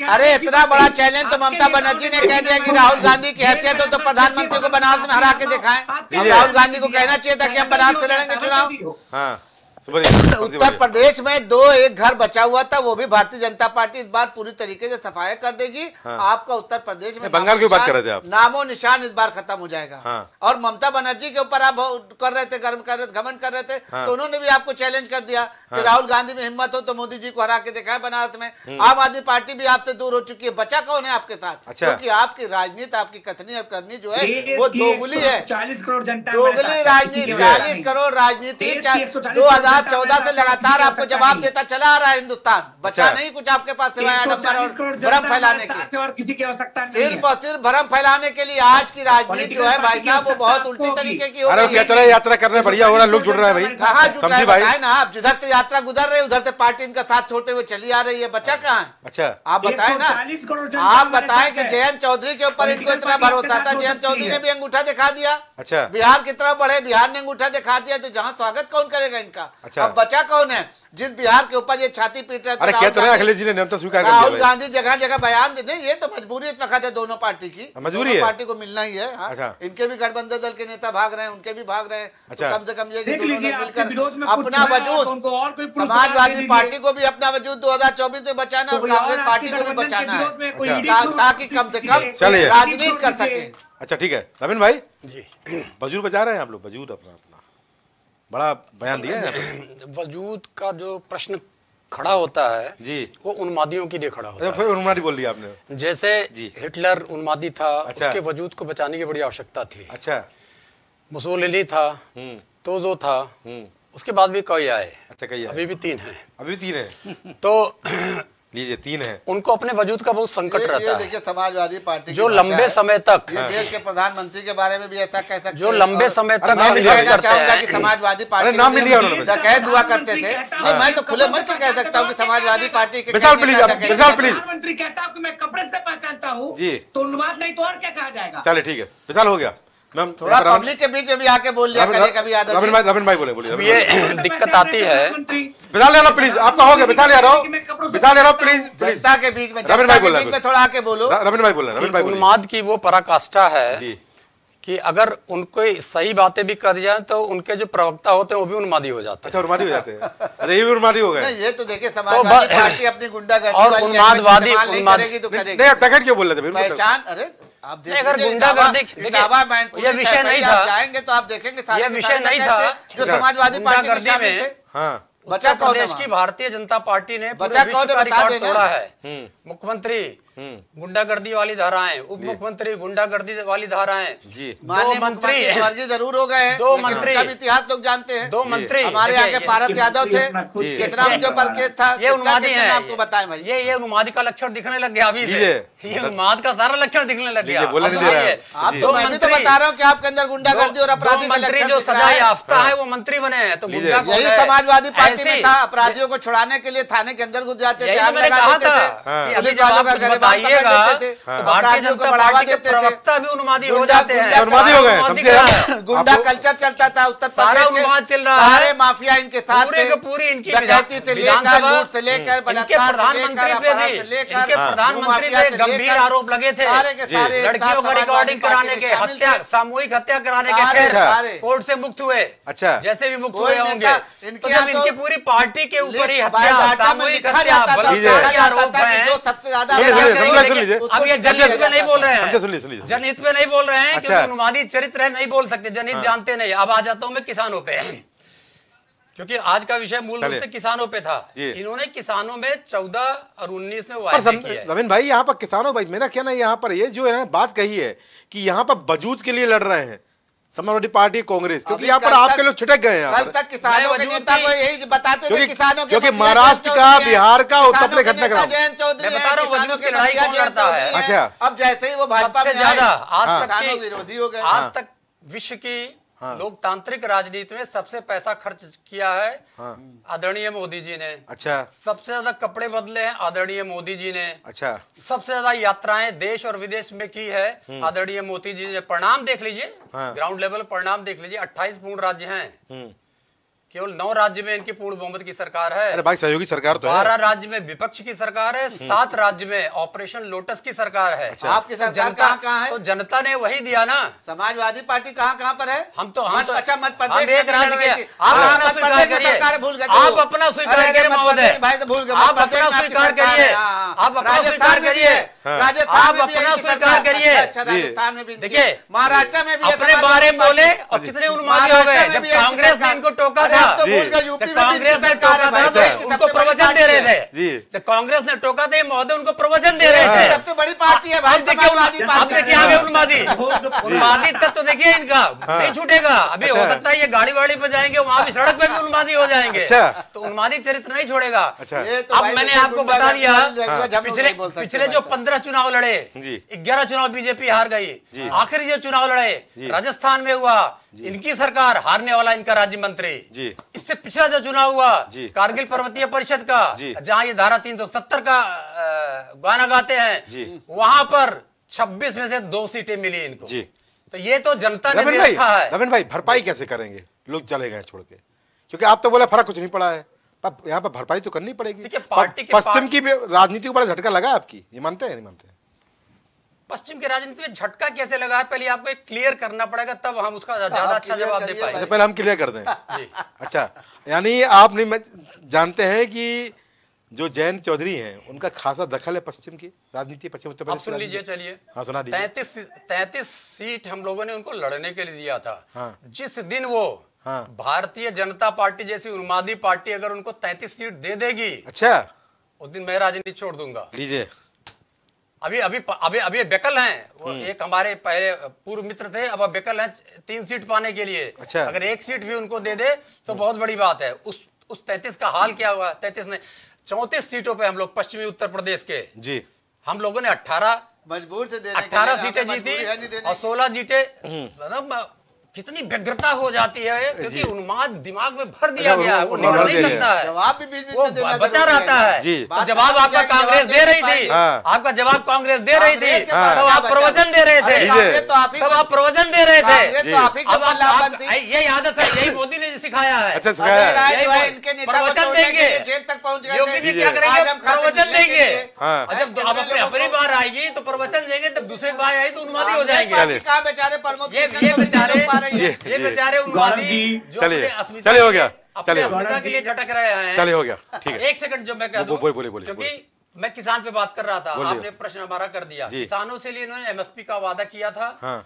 अरे इतना बड़ा चैलेंज तो ममता बनर्जी ने कह दिया कि राहुल गांधी की हैसियत हो तो प्रधानमंत्री को बनारस में हरा के दिखाएं। राहुल गांधी को कहना चाहिए था कि हम बनारस से लड़ेंगे चुनाव।
हाँ,
उत्तर प्रदेश में 2-1 घर बचा हुआ था, वो भी भारतीय जनता पार्टी इस बार पूरी तरीके से सफाई कर देगी। हाँ। आपका उत्तर प्रदेश में
बंगाल की बात कर रहे थे आप,
नामो निशान इस बार खत्म हो जाएगा।
हाँ।
और ममता बनर्जी के ऊपर आप कर रहे थे, घमंड कर रहे थे। हाँ। तो उन्होंने भी आपको चैलेंज कर दिया कि राहुल गांधी में हिम्मत हो तो मोदी जी को हरा के दिखाए बनारस में। आम आदमी पार्टी भी आपसे दूर हो चुकी है, बचा कौन है आपके साथ? क्योंकि आपकी राजनीति, आपकी कथनी अब करनी जो है वो दोगुली है।
40 करोड़ जनता,
दोगुली राजनीति, 40 करोड़ राजनीति। 2014 से लगातार आपको जवाब देता चला आ रहा है हिंदुस्तान। बचा नहीं कुछ आपके पास सिवाय आडंबर और भ्रम फैलाने के।
और किसी की आवश्यकता नहीं,
सिर्फ और सिर्फ भ्रम फैलाने के लिए आज की राजनीति जो है भाई साहब वो बहुत उल्टी तरीके की हो
रही है। अरे कहते रहे यात्रा करने बढ़िया हो रहा है, लोग जुड़ रहे हैं भाई।
कहाँ जुड़ रहे हैं ना आप? जिधर से यात्रा गुजर रही है उधर से पार्टी इनका साथ छोड़ते हुए चली आ रही है। बचा कहाँ है?
अच्छा,
आप बताएं ना, आप बताएं कि जयंत चौधरी के ऊपर इनको इतना भरोसा था, जयंत चौधरी ने भी अंगूठा दिखा दिया।
अच्छा,
बिहार की तरफ बढ़े, बिहार ने अंगूठा दिखा दिया, तो जहाँ स्वागत कौन करेगा इनका? अब बचा कौन है? जिस बिहार के ऊपर ये छाती पीट रहे थे
अखिलेश जी ने न्योता स्वीकार कर दिया।
राहुल गांधी जगह जगह बयान देते, ये तो मजबूरी इस वक्त है दोनों पार्टी की,
मजबूरी है,
पार्टी को मिलना ही है। अच्छा। इनके भी गठबंधन दल के नेता भाग रहे हैं, उनके भी भाग रहे हैं। अच्छा। तो कम से कम ये कि दोनों ने मिलकर अपना वजूद, समाजवादी पार्टी को भी अपना वजूद 2024 में बचाना और कांग्रेस पार्टी को भी बचाना है, ताकि कम से कम राजनीति कर सके।
अच्छा ठीक है नवीन भाई जी, वजूद बचा रहे हैं आप लोग, वजूद अपना बड़ा बयान दिया है।
वजूद का जो प्रश्न खड़ा होता है जी, वो उन्मादियों के लिए खड़ा होता है।
फिर उन्मादी बोल दिया आपने।
जैसे हिटलर उन्मादी था। अच्छा। उसके वजूद को बचाने की बड़ी आवश्यकता थी।
अच्छा।
मुसोलिनी था, तोजो था, उसके बाद भी कई आए।
अच्छा, कई
अभी भी 3 हैं।
अभी 3 है।
तो
लीजिए 3 है।
उनको अपने वजूद का बहुत संकट रहता
ये
है।
देखिए समाजवादी पार्टी
जो लंबे समय तक,
ये देश के प्रधानमंत्री के बारे में भी ऐसा कह सकते हैं,
जो लंबे समय तक
मैं भी
संघर्ष
कहना
करते
चाहूंगा
हैं।
कि समाजवादी पार्टी
नाम नहीं लिया उन्होंने।
डकैत हुआ करते थे। नहीं, मैं तो खुले मन से कह सकता हूँ कि समाजवादी पार्टी के
विशाल प्लीज, विशाल प्लीज।
प्रधानमंत्री कहता हूँ कि मैं कपड़े से पहचानता हूँ
जी।
तो उन्माद नहीं तो और क्या कहा जाएगा।
चलिए ठीक है, विशाल हो गया। मैम
थोड़ा पब्लिक के बीच में भी आके बोल लिया करिए कभी यादव जी।
रविन भाई बोले, बोलिए।
ये दिक्कत आती है।
विशाल यादव प्लीज, आपका हो गया। विशाल यादव, विशाल यादव प्लीज, प्लीज।
जनता के बीच में,
रविन भाई बोल
बीच में थोड़ा आके बोलो।
रविन भाई बोल रहे हैं, रविन भाई बोलिए।
उन्माद की वो पराकाष्ठा है
जी।
कि अगर उनको सही बातें भी कर जाए तो उनके जो प्रवक्ता होते हैं वो भी उन्मादी हो जाते हैं।
अच्छा, उन्मादी हो जाते हैं। अच्छा, ये भी उन्मादी हो गए।
नहीं, ये तो देखिए समाजवादी पार्टी अपनी गुंडागर्दी
और
वाली
उन्मादवादी
लैंग्वेज इस्तेमाल नहीं करेगी तो करेगी।
नहीं, आप डकैत क्यों बोल रहे थे फिर?
पहचान, अरे आप
नहीं, अगर
देखिए
गुंडागर्दी,
ये विषय नहीं था। जाएंगे तो आप देखेंगे सारे
ये
के
विषय
सारे
नहीं
डकैत
था।
थे, जो समाजवादी पार्टी में शामिल थे।
हाँ,
बचा कौन है
प्रदेश
वहाँ?
की भारतीय जनता पार्टी ने पूरे
बचा
विश्व
कौन है,
का
बता
रिकॉर्ड
देना।
तोड़ा है। मुख्यमंत्री गुंडागर्दी वाली धाराएं, उप मुख्यमंत्री गुंडागर्दी वाली धाराएं,
जी।
माननीय
दो मंत्री
मुख्यमंत्री स्वर्गीय जरूर हो गए हैं,
दो
लेकिन
मंत्री,
उनका भी इतिहास लोग जानते हैं।
दो मंत्री
हमारे यहाँ के पारस यादव थे, कितना उनके ऊपर केस था,
ये उन्मादी है।
आपको बताएं भाई।
ये उन्मादी का लक्षण दिखने लग गया अभी से। ये उन्माद का सारा लक्षण दिखने लग गया।
बोलने नहीं दे रहा है।
आप तो मैं भी तो बता रहा हूँ कि आपके अंदर गुंडागर्दी और अपराधी का
मंत्री
लक्षण
जो
दिख रहा
सजा
है।
याफ्ता है वो मंत्री बने हैं, तो गुंडा कौन
यही
है?
समाजवादी पार्टी में
ऐसी-
था, अपराधियों को छुड़ाने के लिए थाने के अंदर घुस जाते थे,
यही
आग
मैंने
लगा
कहा
देते
था
थे,
कि अभी
पुलिस
जब
वालों
आप
का
कुछ
गिरफ्तार
बताइएगा
कर देते थे,
तो भारतीय
अपराधियों को
जनता
बढ़ावा
पार्टी के
देते थे।
प्रवक्ता भी उन्मादी हो
गुंडा-
जाते हैं।
गुंडा-
उन्मादी हो गए,
सारा
समझे?
उन्मादी
गुंडा
आपको-
कल्चर चलता था उत्तर
सारा
प्रदेश के,
उन्माद चल रहा है।
सारे माफिया इनके साथ
पूरे
थे,
के पूरी इनकी
डकैती से लेकर,
विधानसभा-
लूट से लेकर,
इनके
बलात्कार से
प्रधानमंत्री
लेकर,
पे
अपहरण
भी,
से लेकर,
इनके प्रधानमंत्री
भूमाफिया
पे
से
गंभीर
लेकर,
आरोप लगे थे।
सारे के सारे एक साथ
लड़कियों का
समाजवादी
रिकॉर्डिंग
पार्टी
कराने
में
के,
शामिल
हत्या,
थे।
सामूहिक हत्या कराने के
सारे
केस
सारे।
कोर्ट से मुक्त हुए।
अच्छा।
जैसे भी मुक्त
कोई
हुए होंगे,
नेता
तो
इनके
जब
यहाँ
इनकी
तो
पूरी पार्टी के ऊपर ही
लिस्ट
हत्या,
बायोडाटा में
सामूहिक
लिखा
हत्या,
जाता था,
बलात्कार के
कहा
आरोप
जाता था कि
हैं।
जो सबसे ज्यादा
सुनिए,
अपराध
सुनिए,
करेंगे,
सुन लीजिए।
उसको
अब ये
टिकट
जनहित
दिया
पे नहीं
जाता
बोल रहे
था।
हमसे
हैं,
सुन लीजिए, सुन लीजिए।
जनहित पे नहीं बोल रहे हैं,
अच्छा।
क्योंकि उन्मादी चरित्र है, नहीं बोल सकते, जनहित जानते नहीं। अब आ जाता हूं मैं किसानों पे, क्योंकि आज का विषय मूल रूप से किसानों पे था। इन्होंने किसानों में 14 और 19 में वायदे किए।
रविन भाई, यहाँ पर किसानों भाई, मेरा कहना है यहाँ पर ये जो है ना बात कही है कि यहाँ पर वजूद के लिए लड़ रहे हैं समाजवादी पार्टी, कांग्रेस, क्योंकि यहाँ पर आपके लोग छिटक गए हैं।
कल तक किसानों के नेता को यही बताते थे, किसानों के
क्योंकि
मुखिया
महाराष्ट्र
जयंत
का,
चौधरी हैं,
बिहार का, उत्तर
किसानों
प्रदेश
के
घटनाक्रम।
नेता जयंत चौधरी
मैं
हैं,
बता रहा हूं,
किसानों
वजूद
के
की लड़ाई
मुखिया
कौन
जयंत
लड़ता है?
चौधरी हैं।
अच्छा।
अब जैसे ही वो भाजपा
सबसे
में आए,
ज्यादा आज तक
किसानों
की-
विरोधी हो गए।
आज तक विश्व की लोकतांत्रिक राजनीति में सबसे पैसा खर्च किया है आदरणीय मोदी जी ने।
अच्छा।
सबसे ज्यादा कपड़े बदले हैं आदरणीय मोदी जी ने।
अच्छा।
सबसे ज्यादा यात्राएं देश और विदेश में की है आदरणीय मोदी जी ने। परिणाम देख लीजिए, ग्राउंड लेवल परिणाम देख लीजिए। 28 पूर्ण राज्य हैं, केवल 9 राज्य में इनकी पूर्ण बहुमत की सरकार है।
अरे भाई, सहयोगी सरकार तो है।
12 राज्य में विपक्ष की सरकार है, 7 राज्य में ऑपरेशन लोटस की सरकार है।
अच्छा।
आपकी सरकार कहाँ है?
तो जनता ने वही दिया ना।
समाजवादी पार्टी कहाँ पर है?
हम तो
अच्छा, मध्य
हम
प्रदेश
एक
में
राज्य
लड़
के,
रही थी।
आप
हाँ,
अपना
मध्य
स्वीकार
प्रदेश में
करिए,
सरकार भूल गए।
आप अपना स्वीकार करिए महोदय,
भाई तो भूल गए।
आप अपना स्वीकार करिए, आप अपना स्वीकार करिए,
राजस्थान में
आप
भी
अपना
इनकी
स्वीकार
सरकार-
करिए।
अच्छा, राजस्थान में भी इनकी-
देखिए,
महाराष्ट्र में भी ये
अपने
समाजवादी
बारे में
पार्टी-
बोले और कितने उन्मादी हो गए जब कांग्रेस ने इनको टोका
अरे
था।
आप तो भूल गए, यूपी में भी
कांग्रेस
इनकी
ने
सरकार
टोका
है भाई,
था
देश की
तो उनको
सबसे बड़ी
प्रवचन दे
पार्टी
रहे
है।
थे। जब कांग्रेस ने टोका थे महोदय उनको प्रवचन दे रहे थे।
सबसे बड़ी पार्टी है भाई,
अब देखिए
समाजवादी
अब
पार्टी।
देखिए आगे उन्मादी उन्मादी तत्व देखिए इनका नहीं छूटेगा। अभी हो सकता है ये गाड़ी वाड़ी पे जाएंगे, वहां भी सड़क पे भी उन्मादी हो जाएंगे। तो उन्मादी चरित्र नहीं छोड़ेगा।
ये तो
अब
भाई
मैंने
देखिए,
आपको बता दिया,
पिछले
पिछले जो 15 चुनाव लड़े, 11 चुनाव बीजेपी हार गई। आखिरी जो चुनाव लड़े राजस्थान में हुआ, इनकी सरकार, हारने वाला इनका राज्य मंत्री। इससे पिछला जो चुनाव हुआ कारगिल पर्वतीय परिषद का, जहां ये धारा 370 का गाना गाते हैं, वहां पर 26 में से 2 सीटें मिली इनको। तो ये तो जनता ने दे रखा है।
रविन भाई, भरपाई कैसे करेंगे? लोग चले गए छोड़ के, क्योंकि आप तो बोले फर्क कुछ नहीं पड़ा है, पर यहाँ पर भरपाई तो करनी पड़ेगी।
पार्टी के
पश्चिम की राजनीति को बड़ा झटका लगा आपकी, ये मानते हैं नहीं मानते?
पश्चिम की राजनीति में झटका कैसे लगा है, पहले आपको एक क्लियर करना पड़ेगा, तब हम उसका ज्यादा अच्छा जवाब दे पाएंगे।
पहले हम क्लियर कर दें। अच्छा, यानी आप नहीं जानते हैं कि जो जयंत चौधरी हैं उनका खासा दखल है पश्चिम की राजनीति, पश्चिम उत्तर प्रदेश।
सुन लीजिए, चलिए।
हाँ, सुना दीजिए।
33 सीट हम लोगों ने उनको लड़ने के लिए दिया था। जिस दिन वो भारतीय जनता पार्टी जैसी उन्मादी पार्टी अगर उनको 33 सीट दे देगी,
अच्छा,
उस दिन मैं राजनीति छोड़ दूंगा।
लीजिए।
अभी अभी अभी अभी बेकल हैं, वो एक हमारे पहले पूर्व मित्र थे, अब बेकल हैं 3 सीट पाने के लिए।
अच्छा।
अगर 1 सीट भी उनको दे दे तो बहुत बड़ी बात है। उस 33 का हाल क्या हुआ? 33 ने 34 सीटों पे हम लोग पश्चिमी उत्तर प्रदेश के
जी
हम लोगों ने 18
मजबूर थे देने के लिए,
18
यहाँ
सीटें
पे मजबूरी है नहीं
जीती
देने
और
की।
16 जीतें। मतलब कितनी व्यग्रता हो जाती है, क्योंकि उन्माद दिमाग में भर दिया गया है, वो निकल
भर
नहीं
दिया
सकता है,
जवाब भी बीच बीच
वो
में देना
बचा
जरूरी
रहता है।
जी।
तो जवाब आपका कांग्रेस दे रही थी,
हाँ।
आपका जवाब कांग्रेस दे रही थी,
कांग्रेस के पास
तब
क्या
आप
बचा?
प्रवचन दे रहे
अरे
थे,
कांग्रेस तो आप ही
तब
को-
आप प्रवचन दे रहे
कांग्रेस
थे।
तो आप ही के
अब
ऊपर लामबंद थी।
यही आदत है, यही मोदी ने सिखाया है।
अच्छा
अजय
सिखाया है।
राय
यही
जो है
बोल-
इनके नेता को
प्रवचन
तोड़ने के
देंगे।
लिए जेल तक पहुंच गए
योगी
थे।
जी क्या
आज
करेंगे,
हम खाते
प्रवचन
मिलने के
देंगे।
लिए।
हाँ।
और जब अब अपनी अपनी बार आएगी तो प्रवचन देंगे, तब दूसरी बार आई तो उन्मादी हो
कांग्रेस
जाएंगे।
पार्टी कहाँ बेचारे प्रमोद
ये
कृष्णन को भी
बेचारे
नहीं रोक पा रही है।
ये बेचारे उन्मादी जो
चलिए,
अपने अस्मिता
चलिए हो गया,
अपने
चलिए।
अस्मिता के लिए झटक रहे हैं।
चलिए हो गया, ठीक है।
एक सेकंड जो मैं कह दूं,
बोलिए,
क्योंकि मैं किसान पे बात कर रहा था,
बोलिए।
आपने प्रश्न हमारा कर दिया।
जी।
किसानों से लिए इन्होंने एमएसपी का वादा किया था
हाँ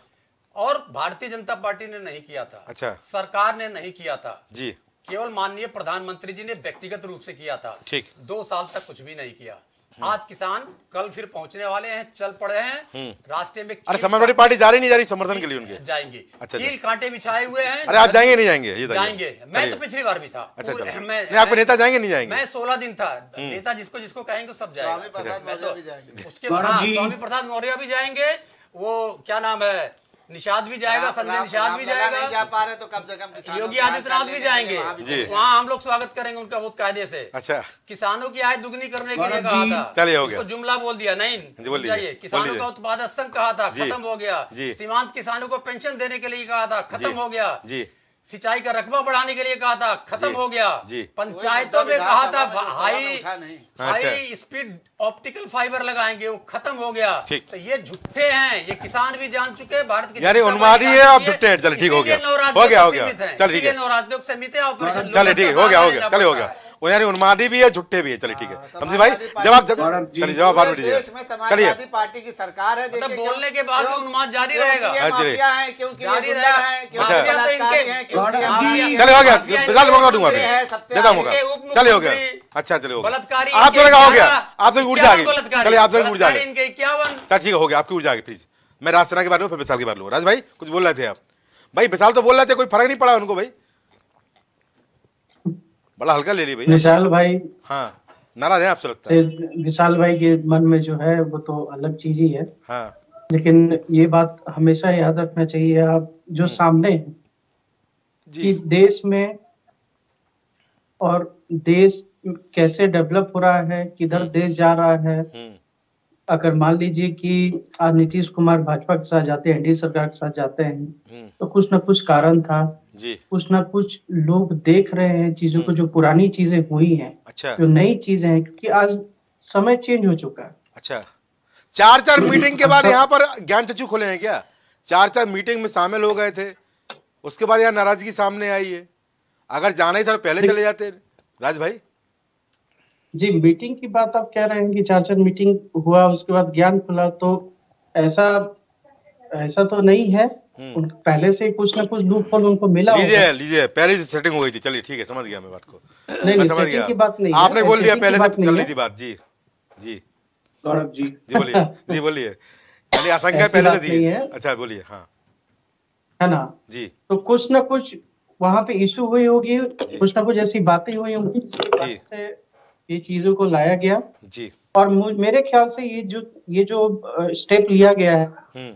और भारतीय जनता पार्टी ने नहीं किया था।
अच्छा।
सरकार ने नहीं किया था,
जी
केवल माननीय प्रधानमंत्री जी ने व्यक्तिगत रूप से किया था।
ठीक।
2 साल तक कुछ भी नहीं किया। आज किसान कल फिर पहुंचने वाले हैं, चल पड़े हैं रास्ते में।
अरे समाजवादी पार्टी जा रही नहीं जा रही समर्थन के लिए उनके?
जाएंगे।
अच्छा,
कील कांटे बिछाए हुए हैं।
अरे आप जाएंगे नहीं जाएंगे? ये
जाएंगे। मैं तो पिछली बार भी था।
अच्छा
पूरे-
चलो।
मैं
नहीं आपके नेता जाएंगे नहीं जाएंगे?
मैं 16 दिन था। नेता जिसको जिसको कहेंगे सब जाएगा।
स्वामी प्रसाद
मैं
मौर्य
तो
भी जाएंगे।
उसके बाद स्वामी प्रसाद मौर्य भी जाएंगे। वो क्या नाम है, निषाद भी जाएगा, संजय निषाद भी
नहीं जा
जाएगा,
पा रहे तो कम से कम किसानों
योगी
की हाल
आदित्यनाथ
चाल
भी
लेने
जाएंगे।
के लिए वहाँ भी
जी।
वहाँ हम लोग स्वागत करेंगे उनका बहुत कायदे से।
अच्छा
किसानों की आय दुगनी करने के लिए कहा था।
चलिए, हो गया।
उसको जुमला बोल दिया। नहीं
जी, बोल लीजिए,
जाइए।
बोल
किसानों
लीजिए।
का उत्पादन संघ कहा था,
जी।
खत्म हो गया।
जी।
सीमांत किसानों को पेंशन देने के लिए कहा था, खत्म
जी।
हो गया।
जी
सिंचाई का रकबा बढ़ाने के लिए कहा था, खत्म
जी।
हो गया।
जी।
पंचायतों में कहा था हाई
उठा नहीं।
हाई स्पीड ऑप्टिकल फाइबर लगाएंगे, वो खत्म हो गया।
ठीक।
तो ये झूठे हैं, ये किसान भी जान चुके हैं। भारत की
यानी
जनता
उन्मादी
पार्टी
है, आप
जानती
झूठे हैं। चलिए ठीक हो गया,
इसीलिए नवरात्रि
हो गया, हो
तक
गया।
सीमित हैं।
चल ठीक है।
इसीलिए नवरात्रि तक सीमित है। ऑपरेशन
चलिए ठीक है, हो गया, हो गया, चलिए हो गया। वो यानी उन्मादी भी है, झुट्टे भी है। चलिए ठीक है तमसी भाई, जवाब चलिए जवाब बात दीजिए।
देश में समाजवादी पार्टी की सरकार है।
मतलब
देखिए
बोलने के बाद भी उन्माद जारी रहेगा।
ये माफिया है, क्योंकि ये
जारी
गुंडा
रहेगा।
है, क्योंकि
अच्छा।
ये बलात्कारी है, क्योंकि ये माफिया है।
चलिए हो गया,
माफिया
फिलहाल मौका दूंगा
ये है सबसे
देता
आगे
मौका।
के उप
चलिए हो गया।
मुख्यमंत्री,
अच्छा चलिए हो गया।
बलात्कारी
आप
इनके
थोड़ा का हो गया,
11,
आप थोड़ी ऊर्जा आ गई।
51 बलात्कारी,
चलिए आप थोड़ी ऊर्जा आ
बलात्कारी
गई।
इनके 51।
चल ठीक है, हो गया, आपकी ऊर्जा आ गई। प्लीज मैं राजसेना के बारे में फिर विशाल के बारे में। राज भाई कुछ बोल रहे थे आप? भाई विशाल तो बोल रहे थे, कोई फर्क नहीं पड़ा उनको भाई, बड़ा हल्का ले ली भाई।
विशाल भाई
हाँ नाराज है आपसे लगता है?
विशाल भाई के मन में जो है वो तो अलग चीज ही है,
हाँ
लेकिन ये बात हमेशा याद रखना चाहिए आप जो सामने हैं कि
जी
देश में और देश कैसे डेवलप हो रहा है, किधर देश जा रहा है। अगर मान लीजिए कि आज नीतीश कुमार भाजपा के साथ जाते हैं, एनडीए सरकार के साथ जाते हैं, तो कुछ ना कुछ कारण था,
जी
कुछ ना कुछ लोग देख रहे हैं चीजों को, जो पुरानी चीजें हुई हैं,
अच्छा
जो नई चीजें हैं, क्योंकि आज समय चेंज हो चुका है।
अच्छा। 4 मीटिंग के बाद यहाँ पर ज्ञान चक्षु खोले हैं क्या? 4 मीटिंग में शामिल हो गए थे, उसके बाद यहाँ नाराजगी सामने आई है। अगर जाना ही था तो पहले चले जाते राज भाई।
जी, मीटिंग की बात आप कह रहे हैं कि 4 मीटिंग हुआ उसके बाद ज्ञान खुला, तो ऐसा तो नहीं है। पहले से कुछ ना कुछ लूप होल उनको मिला होगा।
लीजिए पहले से सेटिंग हो गई थी। चलिए ठीक है, समझ गया मैं बात को।
नहीं,
मैं समझ
सेटिंग
गया,
की बात नहीं है,
आपने बोल दिया
सेटिंग
पहले
की
से
बात नहीं
चल
है।
रही थी बात। जी जी
गौरव जी
जी बोलिए जी बोलिए। यानी आशंका
ऐसी
पहले से
बात
थी।
नहीं है।
अच्छा बोलिए। हाँ
है ना,
जी
तो कुछ ना कुछ वहां पे इशू हुई होगी, कुछ ना कुछ ऐसी बातें हुई होंगी जिससे ये चीजों को लाया गया।
जी
और मेरे ख्याल से ये जो स्टेप लिया गया है।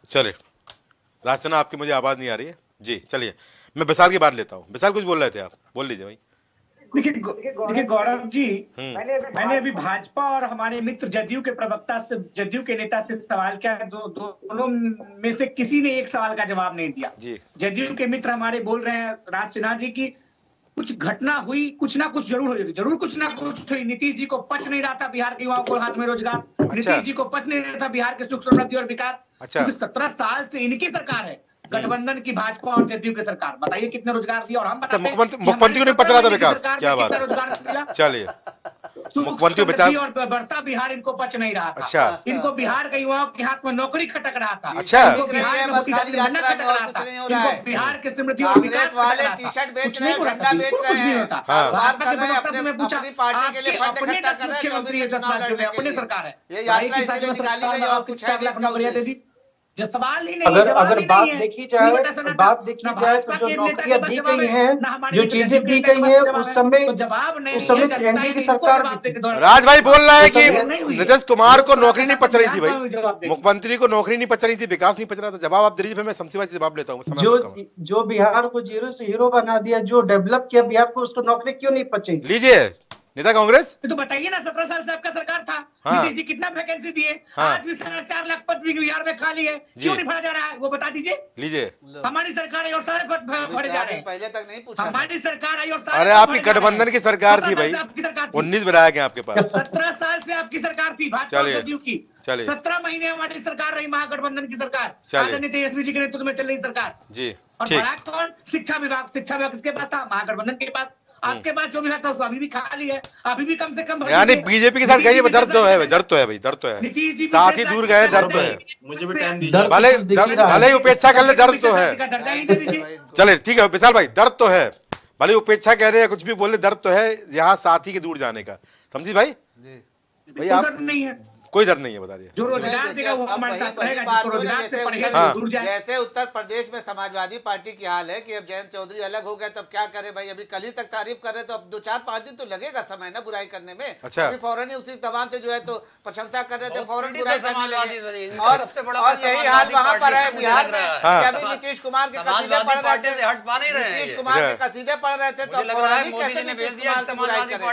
चलिए राजसेना, आपकी मुझे आवाज नहीं आ रही है जी। चलिए मैं विशाल की बात लेता हूँ। विशाल कुछ बोल रहे थे आप, बोल लीजिए भाई।
देखिए गौरव जी, मैंने अभी भाजपा और हमारे मित्र जदयू के प्रवक्ता से, जदयू के नेता से सवाल किया। दोनों में से किसी ने एक सवाल का जवाब नहीं दिया।
जी
जदयू के मित्र हमारे बोल रहे हैं राज सिन्हा जी की कुछ घटना हुई, कुछ ना कुछ जरूर होगी, जरूर कुछ ना कुछ हुई। नीतीश जी को पच नहीं रहा था बिहार के युवाओं को हाथ में रोजगार। नीतीश जी को पच नहीं रहा था बिहार के सुख समृद्धि और विकास।
अच्छा।
17 साल से इनकी सरकार है, गठबंधन की भाजपा और जदयू की सरकार। बताइए कितने रोजगार दिए। और हम बताते हैं कि
मुख्यमंत्री को नहीं पच रहा था विकास, क्या बात है। चलिए मुख्यमंत्री को
समृद्धि और बढ़ता बिहार इनको पच नहीं रहा था।
अच्छा।
इनको बिहार के युवाओं के हाथ में नौकरी खटक रहा था।
अच्छा।
इनको बिहार में
बस खाली यात्रा में और कुछ नहीं हो रहा है।
इनको बिहार के समृद्धि और
कांग्रेस
विकास
वाले
खटक रहा था।
टी-शर्ट बेच
कुछ
रहे हैं,
नहीं हो रहा
झंडा
था,
बेच
बिल्कुल
रहे
कुछ नहीं
हैं,
होता।
कारोबार
भाजपा
कर
के
रहे हैं,
प्रवक्ता से मैं पूछा,
अपनी पार्टी के लिए फंड
अपने
इकट्ठा कर रहे हैं, 24
मुख्यमंत्री
के
10
चुनाव
लाख
लड़ने
अपने
के लिए।
सरकार है।
ये यात्रा इसलिए निकाली गई और कुछ है नहीं इसका
नौकरियां दे दी।
उद्देश्य।
सवाल ही नहीं,
अगर बात देखी जाए तो जो नौकरियां दी गई हैं, जो चीजें दी गई हैं, उस समय एनडीए की सरकार भी थी।
राज भाई बोल रहा है कि नीतीश कुमार को नौकरी नहीं पच रही थी भाई, मुख्यमंत्री को नौकरी नहीं पच रही थी, विकास नहीं पच रहा था। जवाब आप दीजिए, मैं शमसी भाई से जवाब लेता हूँ।
जो बिहार को जीरो से हीरो बना दिया, जो डेवलप किया बिहार को, उसको नौकरी क्यों नहीं पची?
लीजिए नेता कांग्रेस,
तो बताइए ना, 17 साल से आपका सरकार था,
हाँ।
नीतीश जी कितना वैकेंसी दिए?
हाँ।
आज भी 4 लाख पद बिहार में खाली है, क्यों नहीं भरा जा रहा है? वो बता दीजिए।
लीजिए,
हमारी सरकार आई और सारे पद भरे जा रहे हैं।
पहले तक नहीं पूछा,
हमारी सरकार आई और सारे।
अरे आपकी गठबंधन की सरकार थी भाई, 19 विधायक हैं आपके पास।
17 साल से आपकी सरकार थी, भाजपा जदयू की। 17 महीने हमारी सरकार रही, महागठबंधन की सरकार, आदरणीय तेजस्वी जी के नेतृत्व में चल रही सरकार
जी।
और बड़ा कौन? शिक्षा विभाग किसके पास था? महागठबंधन के पास। आपके पास जो विभाग था उसको अभी भी खाली है, अभी भी कम से कम।
यानी बीजेपी के साथ गई, दर्द तो है भाई, दर्द तो है भाई, दर्द तो है, साथ ही दूर गए, दर्द तो है।
मुझे भी टाइम दीजिए,
भले ही उपेक्षा कर ले, दर्द तो है। चले ठीक है विशाल भाई, दर्द तो है, भले उपेक्षा कह रहे हैं, कुछ भी बोले, दर्द तो है यहाँ साथी के दूर जाने का। समझी भाई? भाई आप
नहीं है,
कोई दर्द नहीं है, बता दिए।
जो रोजगार देगा वो हमारे साथ रहेगा,
बात
जिसको रोजगार से पढ़ेगा
हाँ।
वो दूर जाए।
जैसे उत्तर प्रदेश में समाजवादी पार्टी की हाल है कि अब जयंत चौधरी अलग हो गए, तो क्या करे भाई? अभी कल ही तक तारीफ कर रहे, तो अब 2-4-5 दिन तो लगेगा समय ना बुराई करने में।
अच्छा।
अभी फौरन ही उसी जबान से जो है तो प्रशंसा कर रहे थे, फौरन बुराई करने लगे।
और
यही हाल वहाँ पर है बिहार में कि अभी नीतीश कुमार के कसीदे पढ़ रहे थे, नीतीश कुमार के कसीदे पढ़ रहे थे, तो फौरन ही कैसे नीतीश कुमार की बुराई करें?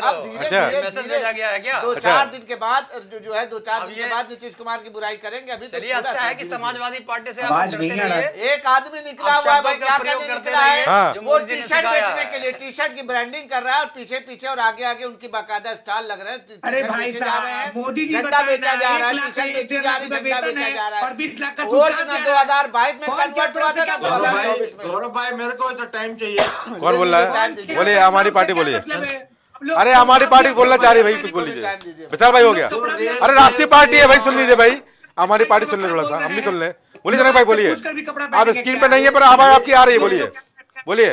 अब धीरे-धीरे 2-4 दिन के बाद जो है 2-4 के बाद नीतीश कुमार की बुराई करेंगे। अभी
चलिए, अच्छा है कि समाजवादी पार्टी से
आवाज नहीं आ रहा है।
एक आदमी निकला हुआ है भाई, क्या करने निकला है?
हाँ।
वो टी शर्ट बेचने के लिए, टी शर्ट की ब्रांडिंग कर रहा है, और पीछे पीछे और आगे आगे उनकी बाकायदा स्टॉल लग रहे हैं, टी शर्ट बेचे जा रहे हैं, झंडा बेचा जा रहा है, टी शर्ट बेची जा रही है, झंडा बेचा जा रहा है। वोट ना 2022 में कन्वर्ट हुआ था, ना 2024 में।
गौरव भाई, मेरे को तो टाइम चाहिए।
कौन बोल रहा है? बोलिए, हमारी पार्टी बोलिए। अरे हमारी पार्टी बोलना चाह रही है भाई, कुछ बोल लीजिए। विशाल भाई हो गया। अरे राष्ट्रीय पार्टी है भाई, सुन लीजिए भाई, हमारी पार्टी सुन ले, थोड़ा सा हम भी सुन ले। बोलिए जनक भाई, बोलिए। आप स्क्रीन पे नहीं है पर आवाज आपकी आ रही है, बोलिए बोलिए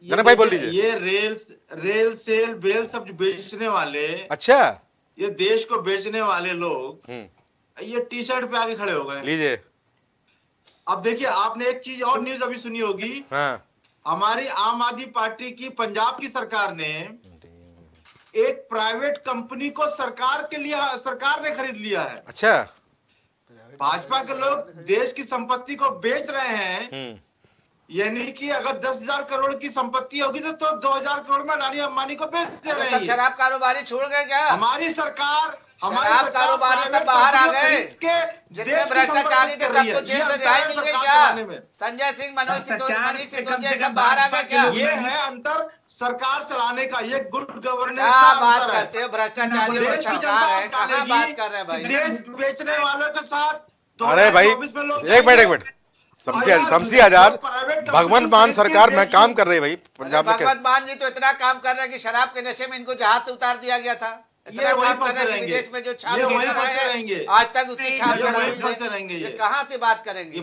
जनक भाई, बोल लीजिए।
ये रेल सेल बेल सब बेचने वाले,
अच्छा,
ये देश को बेचने वाले लोग ये टी शर्ट पे आके खड़े हो गए।
लीजिए।
अब देखिए, आपने एक चीज और न्यूज अभी सुनी होगी।
हाँ।
हमारी आम आदमी पार्टी की पंजाब की सरकार ने एक प्राइवेट कंपनी को सरकार ने खरीद लिया है।
अच्छा।
भाजपा के लोग देश की संपत्ति को बेच रहे हैं, यानी कि अगर 10,000 करोड़ की संपत्ति होगी तो 2,000 करोड़ में अडानी अंबानी को बेच दे रहे हैं।
शराब कारोबारी छोड़ गए क्या?
हमारी सरकार,
शराब कारोबारी सब बाहर आ गए, जितने भ्रष्टाचारी थे सबको जेल से रिहाई मिल गई क्या? संजय सिंह, मनीष सिसोदिया सब बाहर आ गए क्या?
ये है अंतर सरकार चलाने का, ये गुड गवर्नेंस।
क्या बात करते हो? भ्रष्टाचारियों की सरकार है, कहाँ बात कर रहे हैं भाई?
देश बेचने वालों के साथ।
अरे भाई एक मिनट, शमसी आजाद, भगवंत मान सरकार में काम कर रही है भाई पंजाब में।
भगवंत मान जी तो इतना काम कर रहे हैं कि शराब के नशे में इनको जहाज से उतार दिया गया था। इतना काम कर रहे हैं कि विदेश में जो छाप छोड़कर आए हैं आज तक उसकी छाप चल रही है। ये कहाँ से बात करेंगे?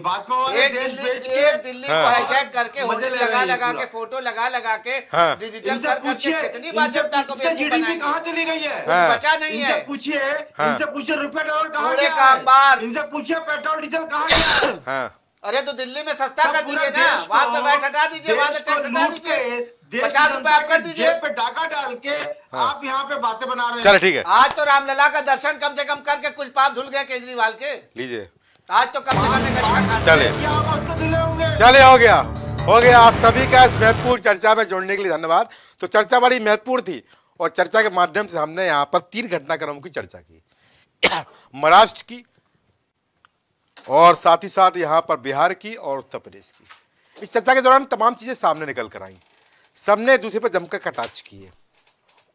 एक दिल्ली को हाईजैक करके होर्डिंग लगा के, फोटो लगा के, डिजिटल करके कितनी बार जनता को बेवकूफ बनाएंगे?
कहाँ चली गई है?
बचा नहीं है।
इनसे पूछिए रुपए डॉलर कहाँ
कूड़े का अंबार।
इनसे पूछिए पेट्रोल डीजल कहाँ गया?
अरे तो दिल्ली में सस्ता कर दीजिए ना, वहां पे बैठ हटा दीजिए, वहां से टैक्स हटा दीजिए, 50 रुपए आप कर दीजिए।
पे डाका डाल के आप यहाँ पे बातें बना रहे हैं।
चलो ठीक है।
आज तो रामलला का दर्शन कम से कम करके कुछ पाप धुल गए केजरीवाल के।
लीजिए,
आज तो कम से कम एक अच्छा काम।
चले हो गया आप सभी का इस महत्वपूर्ण चर्चा में जुड़ने के लिए धन्यवाद। तो चर्चा बड़ी महत्वपूर्ण थी और चर्चा के माध्यम से हमने यहाँ पर 3 घटनाक्रमों की चर्चा की, महाराष्ट्र की और साथ ही साथ यहाँ पर बिहार की और उत्तर प्रदेश की। इस चर्चा के दौरान तमाम चीज़ें सामने निकल कर आई, सबने दूसरे पर जमकर कटाक्ष किए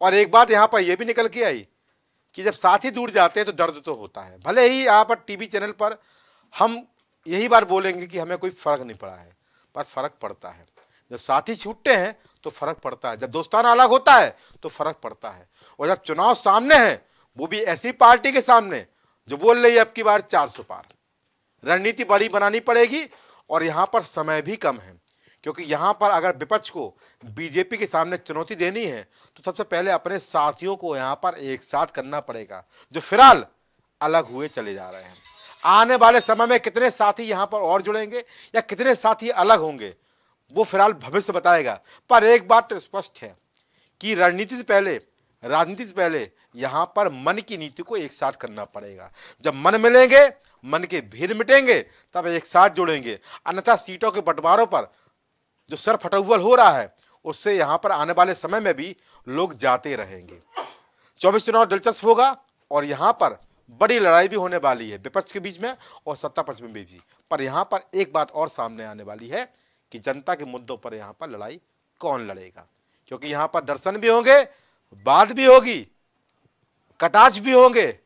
और एक बात यहाँ पर यह भी निकल के आई कि जब साथी दूर जाते हैं तो दर्द तो होता है। भले ही यहाँ पर टीवी चैनल पर हम यही बार बोलेंगे कि हमें कोई फ़र्क नहीं पड़ा है, पर फ़र्क पड़ता है। जब साथी छूटते हैं तो फ़र्क पड़ता है, जब दोस्ताना अलग होता है तो फ़र्क पड़ता है, और जब चुनाव सामने है वो भी ऐसी पार्टी के सामने जो बोल रही है अब की बार 400 पार, रणनीति बड़ी बनानी पड़ेगी और यहाँ पर समय भी कम है, क्योंकि यहाँ पर अगर विपक्ष को बीजेपी के सामने चुनौती देनी है तो सबसे पहले अपने साथियों को यहाँ पर एक साथ करना पड़ेगा जो फिलहाल अलग हुए चले जा रहे हैं। आने वाले समय में कितने साथी यहाँ पर और जुड़ेंगे या कितने साथी अलग होंगे वो फिलहाल भविष्य बताएगा। पर एक बात तो स्पष्ट है कि राजनीति से पहले यहाँ पर मन की नीति को एक साथ करना पड़ेगा। जब मन मिलेंगे, मन के भेद मिटेंगे, तब एक साथ जुड़ेंगे। अन्यथा सीटों के बंटवारों पर जो सर फटौवल हो रहा है उससे यहाँ पर आने वाले समय में भी लोग जाते रहेंगे। 24 चुनाव दिलचस्प होगा और यहाँ पर बड़ी लड़ाई भी होने वाली है विपक्ष के बीच में और सत्ता पक्ष में भी। पर यहाँ पर एक बात और सामने आने वाली है कि जनता के मुद्दों पर यहाँ पर लड़ाई कौन लड़ेगा, क्योंकि यहाँ पर दर्शन भी होंगे, बात भी होगी, कटाक्ष भी होंगे,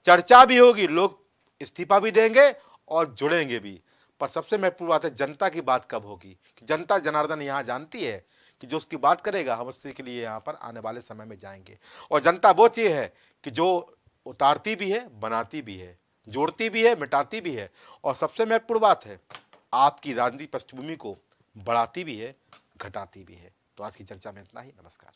चर्चा भी होगी, लोग इस्तीफा भी देंगे और जुड़ेंगे भी। पर सबसे महत्वपूर्ण बात है जनता की बात कब होगी, कि जनता जनार्दन यहाँ जानती है कि जो उसकी बात करेगा हम उसके के लिए यहाँ पर आने वाले समय में जाएंगे। और जनता वो चीज़ है कि जो उतारती भी है, बनाती भी है, जोड़ती भी है, मिटाती भी है, और सबसे महत्वपूर्ण बात है आपकी राजनीतिक पृष्ठभूमि को बढ़ाती भी है, घटाती भी है। तो आज की चर्चा में इतना ही। नमस्कार।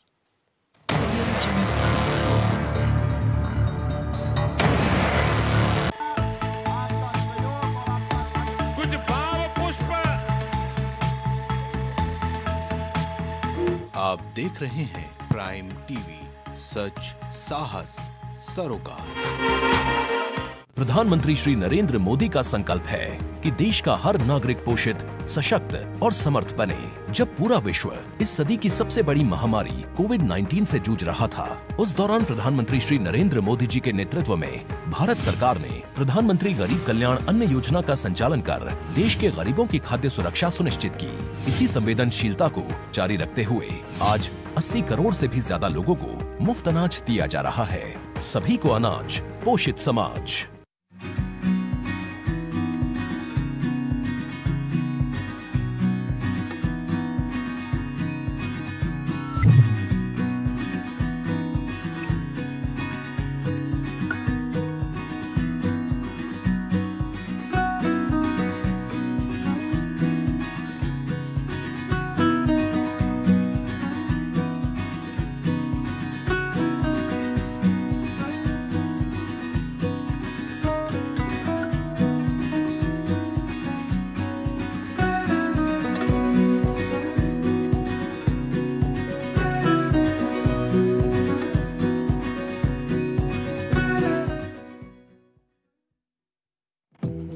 कुछ भाव पुष्प।
आप देख रहे हैं प्राइम टीवी, सच साहस सरोकार।
प्रधानमंत्री श्री नरेंद्र मोदी का संकल्प है कि देश का हर नागरिक पोषित, सशक्त और समर्थ बने। जब पूरा विश्व इस सदी की सबसे बड़ी महामारी कोविड-19 से जूझ रहा था, उस दौरान प्रधानमंत्री श्री नरेंद्र मोदी जी के नेतृत्व में भारत सरकार ने प्रधानमंत्री गरीब कल्याण अन्न योजना का संचालन कर देश के गरीबों की खाद्य सुरक्षा सुनिश्चित की। इसी संवेदनशीलता को जारी रखते हुए आज 80 करोड़ से भी ज्यादा लोगों को मुफ्त अनाज दिया जा रहा है। सभी को अनाज, पोषित समाज।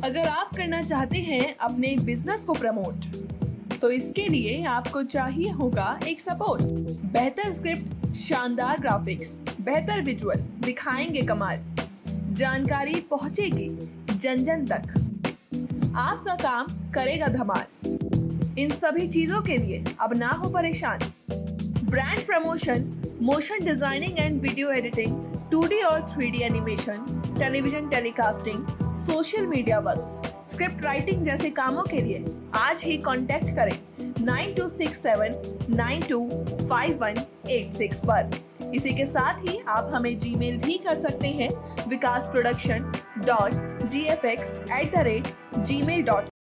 अगर आप करना चाहते हैं अपने बिजनेस को प्रमोट, तो इसके लिए आपको चाहिए होगा एक सपोर्ट। बेहतर स्क्रिप्ट, शानदार ग्राफिक्स, बेहतर विजुअल, दिखाएंगे कमाल, जानकारी पहुंचेगी जन जन तक, आपका काम करेगा धमाल। इन सभी चीजों के लिए अब ना हो परेशान। Brand promotion, motion designing and video editing, 2D और 3D animation, television telecasting, social media works, script writing जैसे कामों के लिए आज ही कांटेक्ट करें 9267925186 पर। इसी के साथ ही आप हमें जीमेल भी कर सकते हैं vikasproduction.gfx@gmail.com।